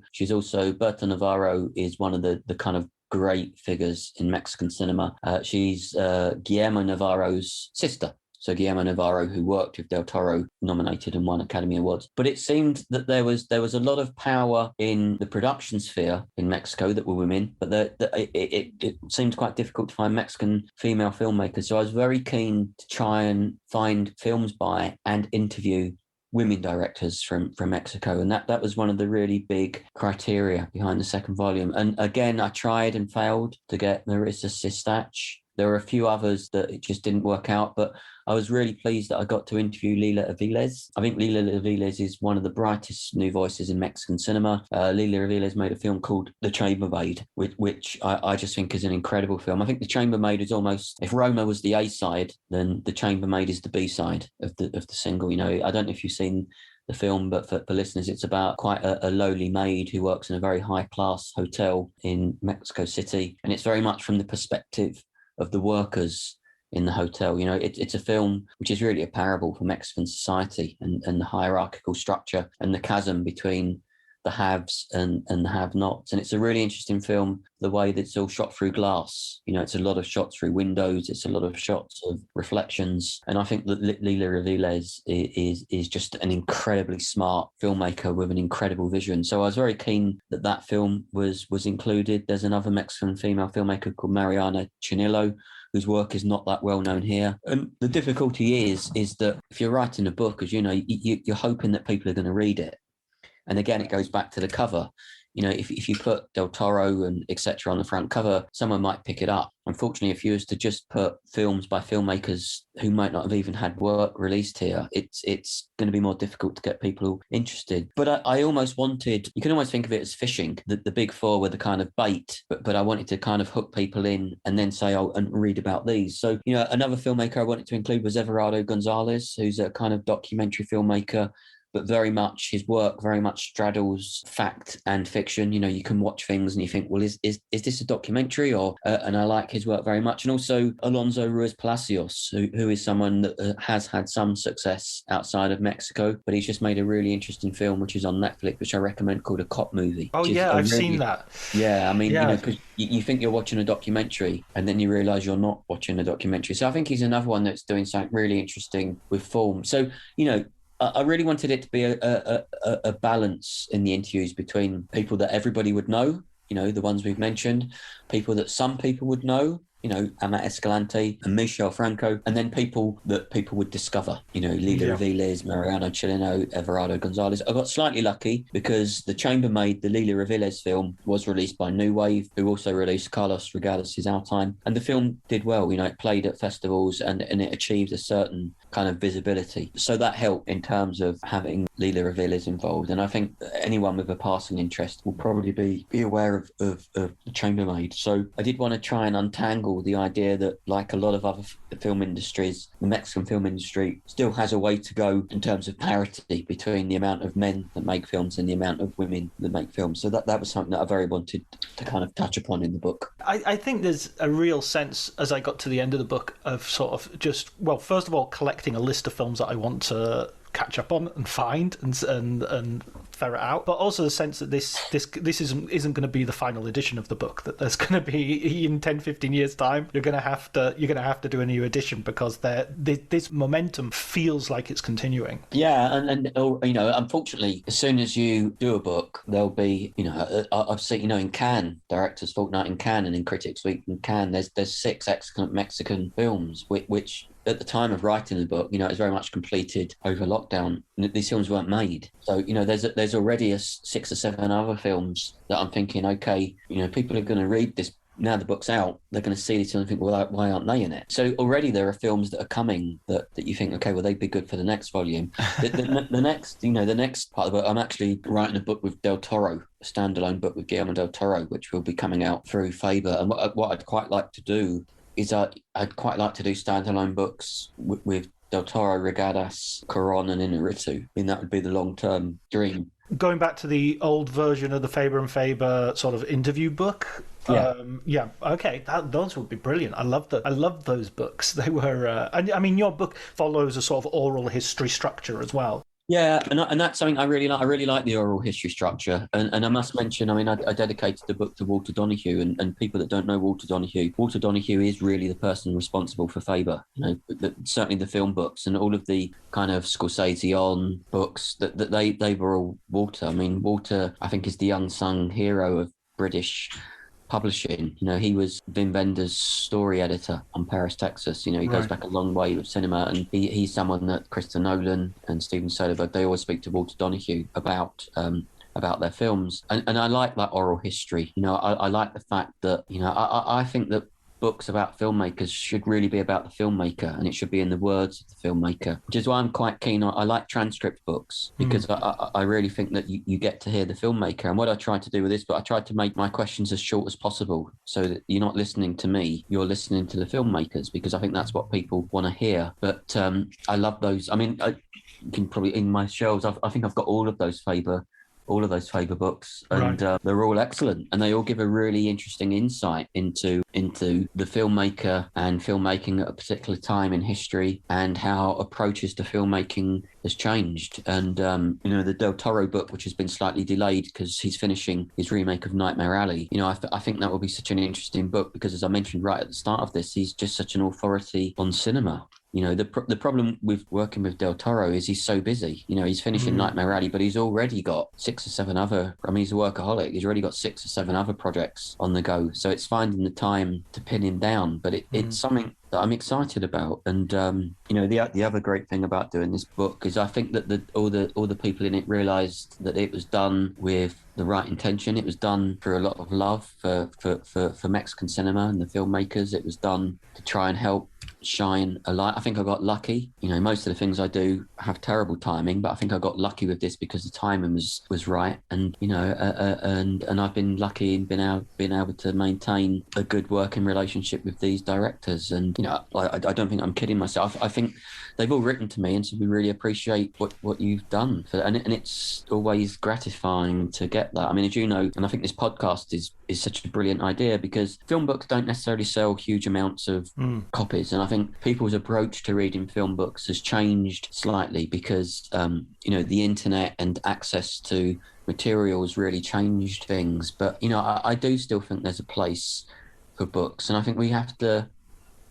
[SPEAKER 9] Berta Navarro is one of the kind of great figures in Mexican cinema. She's Guillermo Navarro's sister. So Guillermo Navarro, who worked with Del Toro, nominated and won Academy Awards. But it seemed that there was a lot of power in the production sphere in Mexico that were women, but it seemed quite difficult to find Mexican female filmmakers. So I was very keen to try and find films by and interview women directors from Mexico. And that was one of the really big criteria behind the second volume. And again, I tried and failed to get Marissa Sistach. There were a few others that it just didn't work out, but I was really pleased that I got to interview Lila Aviles. I think Lila Aviles is one of the brightest new voices in Mexican cinema. Lila Aviles made a film called The Chambermaid, which I just think is an incredible film. I think The Chambermaid is almost, if Roma was the A-side, then The Chambermaid is the B-side of the single. I don't know if you've seen the film, but for listeners, it's about quite a lowly maid who works in a very high-class hotel in Mexico City. And it's very much from the perspective of the workers in the hotel. You know, it's a film which is really a parable for Mexican society and the hierarchical structure and the chasm between the haves and the have-nots. And it's a really interesting film, the way that it's all shot through glass. You know, it's a lot of shots through windows. It's a lot of shots of reflections. And I think that Lila Reveles is just an incredibly smart filmmaker with an incredible vision. So I was very keen that film was included. There's another Mexican female filmmaker called Mariana Chinillo, whose work is not that well known here. And the difficulty is that if you're writing a book, as you know, you're hoping that people are going to read it. And again, it goes back to the cover. You know, if you put Del Toro and etc. on the front cover, someone might pick it up. Unfortunately, if you was to just put films by filmmakers who might not have even had work released here, it's going to be more difficult to get people interested. But I almost wanted, you can almost think of it as fishing. The big four were the kind of bait, but I wanted to kind of hook people in and then say, oh, and read about these. So, you know, another filmmaker I wanted to include was Everardo Gonzalez, who's a kind of documentary filmmaker, but very much his work very much straddles fact and fiction. You know, you can watch things and you think, well, is this a documentary? Or and I like his work very much. And also Alonso Ruiz Palacios, who is someone that has had some success outside of Mexico, but he's just made a really interesting film which is on Netflix, which I recommend, called A Cop Movie.
[SPEAKER 11] Oh yeah, I've seen that.
[SPEAKER 9] Yeah, I mean, you know, because you think you're watching a documentary and then you realise you're not watching a documentary. So I think he's another one that's doing something really interesting with form. So, you know, I really wanted it to be a balance in the interviews between people that everybody would know, you know, the ones we've mentioned, people that some people would know, you know, Amat Escalante and Michel Franco, and then people that people would discover, you know, Lila Reveles, Mariano Chileno, Everardo Gonzalez. I got slightly lucky because the chambermaid, the Lila Reveles film, was released by New Wave, who also released Carlos Regadas' Our Time. And the film did well, you know, it played at festivals and it achieved a certain kind of visibility. So that helped in terms of having Lila Reveles involved. And I think anyone with a passing interest will probably be aware of the chambermaid. So I did want to try and untangle the idea that, like a lot of other film industries, the Mexican film industry still has a way to go in terms of parity between the amount of men that make films and the amount of women that make films. So that was something that I very wanted to kind of touch upon in the book.
[SPEAKER 11] I think there's a real sense, as I got to the end of the book, of sort of just, well, first of all, collecting a list of films that I want to catch up on and find and ferret out, but also the sense that this isn't going to be the final edition of the book, that there's going to be, in 10-15 years time, you're going to have to do a new edition, because this momentum feels like it's continuing.
[SPEAKER 9] Yeah, and you know, unfortunately, as soon as you do a book, there'll be, you know, I've seen, you know, in Cannes, Directors Fortnight in Cannes and in Critics Week in Cannes, there's 6 excellent Mexican films which at the time of writing the book, you know, it was very much completed over lockdown. These films weren't made. So, you know, there's already 6 or 7 other films that I'm thinking, okay, you know, people are going to read this. Now the book's out, they're going to see this and think, well, why aren't they in it? So already there are films that are coming that you think, okay, well, they'd be good for the next volume. The next part of the book, I'm actually writing a book with Del Toro, a standalone book with Guillermo Del Toro, which will be coming out through Faber. And what I'd quite like to do is I'd quite like to do standalone books with Del Toro, Regadas, Cuaron and Inarritu. I mean, that would be the long-term dream.
[SPEAKER 11] Going back to the old version of the Faber and Faber sort of interview book, okay, those would be brilliant. I love those books. They were, I mean, your book follows a sort of oral history structure as well.
[SPEAKER 9] Yeah, and that's something I really like. I really like the oral history structure. And I must mention, I mean, I dedicated the book to Walter Donahue, and people that don't know Walter Donahue is really the person responsible for Faber. You know, certainly the film books and all of the kind of Scorsese on books, that they were all Walter. I mean, Walter, I think, is the unsung hero of British publishing. You know, he was Wim Wenders' story editor on Paris, Texas. You know, he goes back a long way with cinema, and he's someone that Christopher Nolan and Steven Soderbergh, they always speak to Walter Donahue about their films. And I like that oral history. You know, I like the fact that, you know, I think that books about filmmakers should really be about the filmmaker, and it should be in the words of the filmmaker, which is why I'm quite keen on. I like transcript books, because I really think that you get to hear the filmmaker. And what I tried to do with this book, I tried to make my questions as short as possible, so that you're not listening to me, you're listening to the filmmakers, because I think that's what people want to hear. But I love those. I mean, you can probably, in my shelves, I think I've got all of those Faber books, and they're all excellent, and they all give a really interesting insight into the filmmaker and filmmaking at a particular time in history, and how approaches to filmmaking has changed. And the Del Toro book, which has been slightly delayed because he's finishing his remake of Nightmare Alley, I think that will be such an interesting book, because as I mentioned right at the start of this, he's just such an authority on cinema. The problem with working with Del Toro is he's so busy. He's finishing Nightmare Alley, but he's already got 6 or 7 other... I mean, he's a workaholic. He's already got 6 or 7 other projects on the go. So it's finding the time to pin him down. But it's something that I'm excited about. And, the other great thing about doing this book is I think that all the people in it realised that it was done with the right intention. It was done for a lot of love for Mexican cinema and the filmmakers. It was done to try and help shine a light. I think I got lucky. Most of the things I do have terrible timing, but I think I got lucky with this because the timing was right. And and I've been lucky in being able to maintain a good working relationship with these directors. And I don't think I'm kidding myself. I think they've all written to me and said, we really appreciate what you've done and it's always gratifying to get that. I mean, as you know, and I think this podcast is such a brilliant idea, because film books don't necessarily sell huge amounts of copies, and I think people's approach to reading film books has changed slightly because the internet and access to materials really changed things. But I do still think there's a place for books, and I think we have to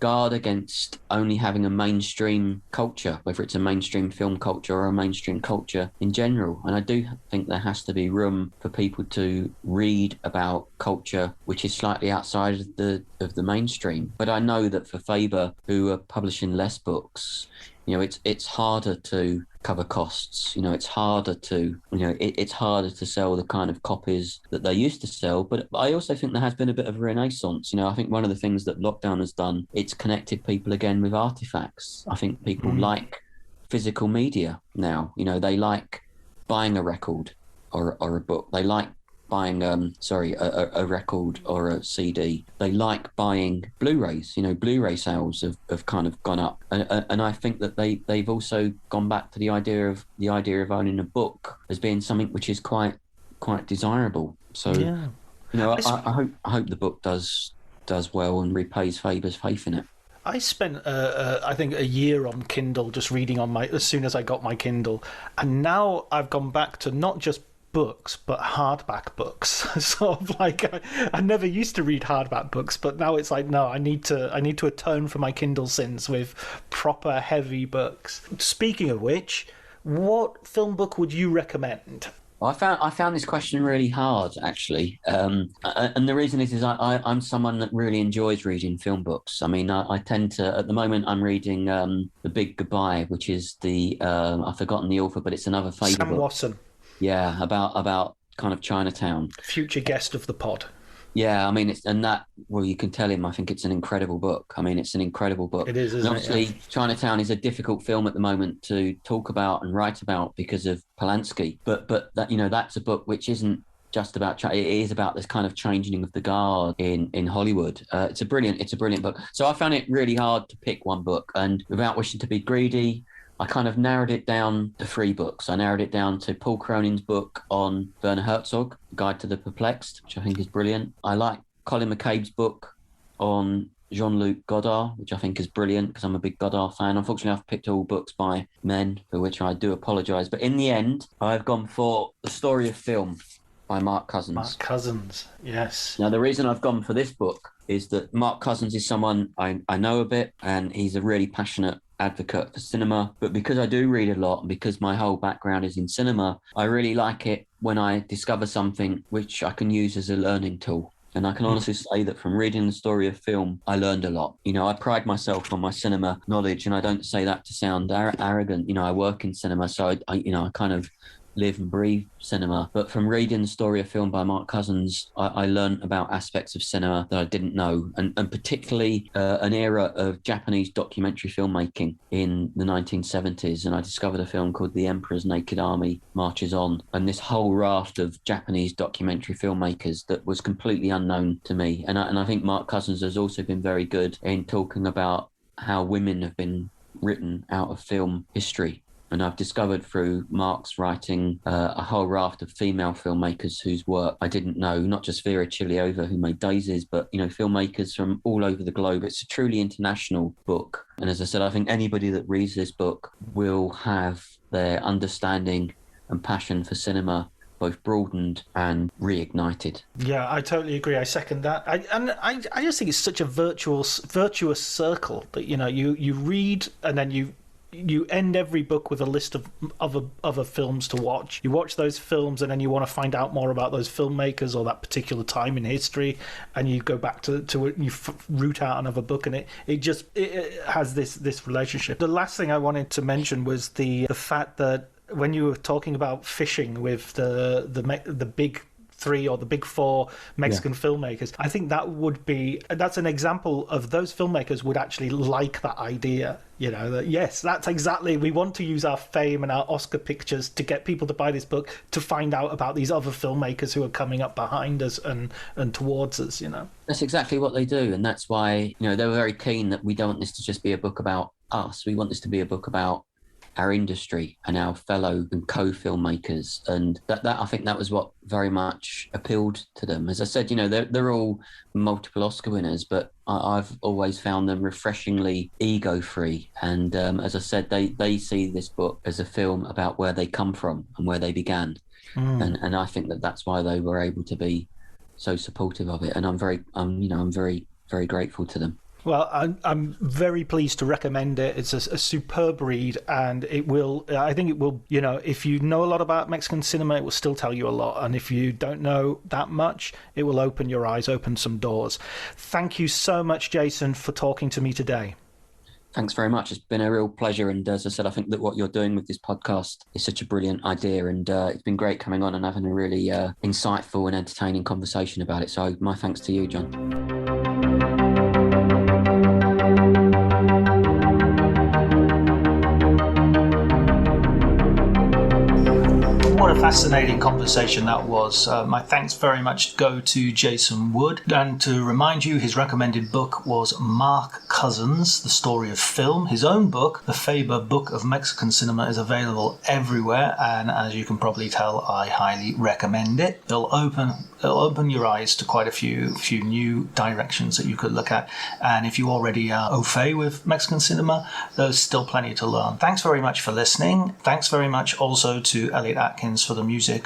[SPEAKER 9] guard against only having a mainstream culture, whether it's a mainstream film culture or a mainstream culture in general. And I do think there has to be room for people to read about culture which is slightly outside of the mainstream. But I know that for Faber, who are publishing less books, it's harder to cover costs. It's harder to sell the kind of copies that they used to sell. But I also think there has been a bit of a renaissance. I think one of the things that lockdown has done, it's connected people again with artifacts. I think people like physical media now. They like buying a record or a book. They like buying a record or a CD. They like buying Blu-rays. Blu-ray sales have kind of gone up, and I think that they've also gone back to the idea of owning a book as being something which is quite desirable. So I hope the book does well and repays Faber's faith in it.
[SPEAKER 11] I spent, I think, a year on Kindle, just reading as soon as I got my Kindle, and now I've gone back to not just books but hardback books. Sort of like I never used to read hardback books, but now it's like, no, I need to atone for my Kindle sins with proper heavy books. Speaking of which, what film book would you recommend?
[SPEAKER 9] I found this question really hard, actually, and the reason is I'm someone that really enjoys reading film books. I mean, I tend to, at the moment, I'm reading The Big Goodbye, which is I've forgotten the author, but it's another Faber book.
[SPEAKER 11] Sam Watson.
[SPEAKER 9] Yeah, about kind of Chinatown.
[SPEAKER 11] Future guest of the pod.
[SPEAKER 9] Yeah, I mean, you can tell him, I think it's an incredible book. I mean, it's an incredible book.
[SPEAKER 11] It is, isn't
[SPEAKER 9] and obviously,
[SPEAKER 11] it? Yeah.
[SPEAKER 9] Chinatown is a difficult film at the moment to talk about and write about because of Polanski. But that, that's a book which isn't just about it is about this kind of changing of the guard in Hollywood. It's a brilliant book. So I found it really hard to pick one book, and without wishing to be greedy, I kind of narrowed it down to 3 books. I narrowed it down to Paul Cronin's book on Werner Herzog, Guide to the Perplexed, which I think is brilliant. I like Colin McCabe's book on Jean-Luc Godard, which I think is brilliant because I'm a big Godard fan. Unfortunately, I've picked all books by men, for which I do apologise. But in the end, I've gone for The Story of Film by Mark Cousins.
[SPEAKER 11] Mark Cousins, yes.
[SPEAKER 9] Now, the reason I've gone for this book is that Mark Cousins is someone I know a bit, and he's a really passionate advocate for cinema. But because I do read a lot and because my whole background is in cinema, I really like it when I discover something which I can use as a learning tool. And I can honestly say that from reading The Story of Film, I learned a lot. I pride myself on my cinema knowledge, and I don't say that to sound arrogant. I work in cinema, so I kind of live and breathe cinema. But from reading The Story of Film by Mark Cousins, I learned about aspects of cinema that I didn't know, and particularly an era of Japanese documentary filmmaking in the 1970s. And I discovered a film called The Emperor's Naked Army Marches On, and this whole raft of Japanese documentary filmmakers that was completely unknown to me. And I think Mark Cousins has also been very good in talking about how women have been written out of film history. And I've discovered through Mark's writing a whole raft of female filmmakers whose work I didn't know, not just Vera Chiliova, who made Daisies, but, filmmakers from all over the globe. It's a truly international book. And as I said, I think anybody that reads this book will have their understanding and passion for cinema both broadened and reignited.
[SPEAKER 11] Yeah, I totally agree. I second that. I just think it's such a virtuous circle that, you read and then you end every book with a list of other films to watch. You watch those films and then you want to find out more about those filmmakers or that particular time in history, and you go back to it and you root out another book, and it has this relationship. The last thing I wanted to mention was the fact that when you were talking about fishing with the big three or the big four Mexican filmmakers, I think that's an example of those filmmakers would actually like that idea. That yes, that's exactly, we want to use our fame and our Oscar pictures to get people to buy this book to find out about these other filmmakers who are coming up behind us and towards us.
[SPEAKER 9] That's exactly what they do, and that's why they were very keen that we don't want this to just be a book about us. We want this to be a book about our industry and our fellow and co-filmmakers, and that I think that was what very much appealed to them. As I said, they're all multiple Oscar winners, but I've always found them refreshingly ego-free, and as I said, they see this book as a film about where they come from and where they began, and I think that's why they were able to be so supportive of it, and I'm very very grateful to them.
[SPEAKER 11] Well, I'm very pleased to recommend it. It's a superb read, and I think it will, if you know a lot about Mexican cinema, it will still tell you a lot. And if you don't know that much, it will open your eyes, open some doors. Thank you so much, Jason, for talking to me today.
[SPEAKER 9] Thanks very much. It's been a real pleasure. And as I said, I think that what you're doing with this podcast is such a brilliant idea. And it's been great coming on and having a really insightful and entertaining conversation about it. So my thanks to you, John.
[SPEAKER 8] What a fascinating conversation that was. My thanks very much go to Jason Wood. And to remind you, his recommended book was Mark Cousins, The Story of Film. His own book, The Faber Book of Mexican Cinema, is available everywhere. And as you can probably tell, I highly recommend it. It'll open your eyes to quite a few new directions that you could look at. And if you already are au fait with Mexican cinema, there's still plenty to learn. Thanks very much for listening. Thanks very much also to Elliot Atkins for the music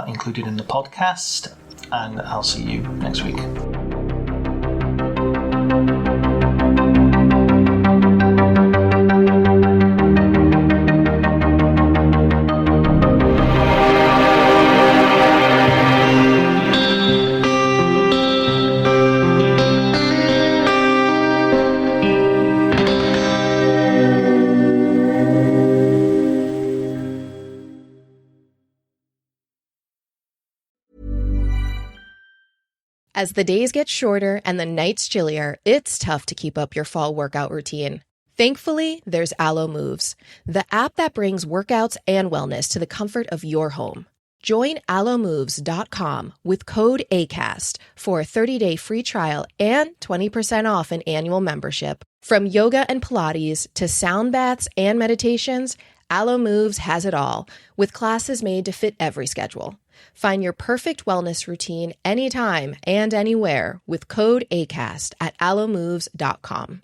[SPEAKER 8] included in the podcast. And I'll see you next week.
[SPEAKER 12] As the days get shorter and the nights chillier, it's tough to keep up your fall workout routine. Thankfully, there's Alo Moves, the app that brings workouts and wellness to the comfort of your home. Join alomoves.com with code ACAST for a 30-day free trial and 20% off an annual membership. From yoga and Pilates to sound baths and meditations, Alo Moves has it all, with classes made to fit every schedule. Find your perfect wellness routine anytime and anywhere with code ACAST at alomoves.com.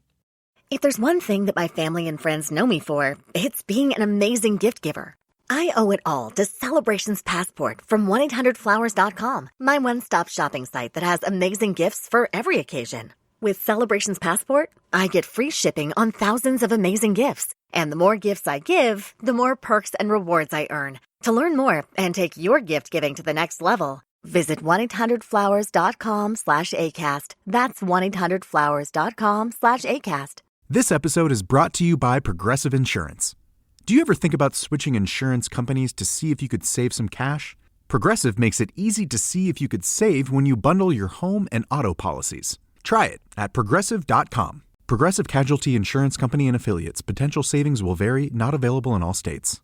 [SPEAKER 13] If there's one thing that my family and friends know me for, it's being an amazing gift giver. I owe it all to Celebrations Passport from 1-800-Flowers.com, my one-stop shopping site that has amazing gifts for every occasion. With Celebrations Passport, I get free shipping on thousands of amazing gifts. And the more gifts I give, the more perks and rewards I earn. To learn more and take your gift giving to the next level, visit 1-800-Flowers.com/ACAST. That's 1-800-Flowers.com/ACAST.
[SPEAKER 14] This episode is brought to you by Progressive Insurance. Do you ever think about switching insurance companies to see if you could save some cash? Progressive makes it easy to see if you could save when you bundle your home and auto policies. Try it at Progressive.com. Progressive Casualty Insurance Company and Affiliates. Potential savings will vary, not available in all states.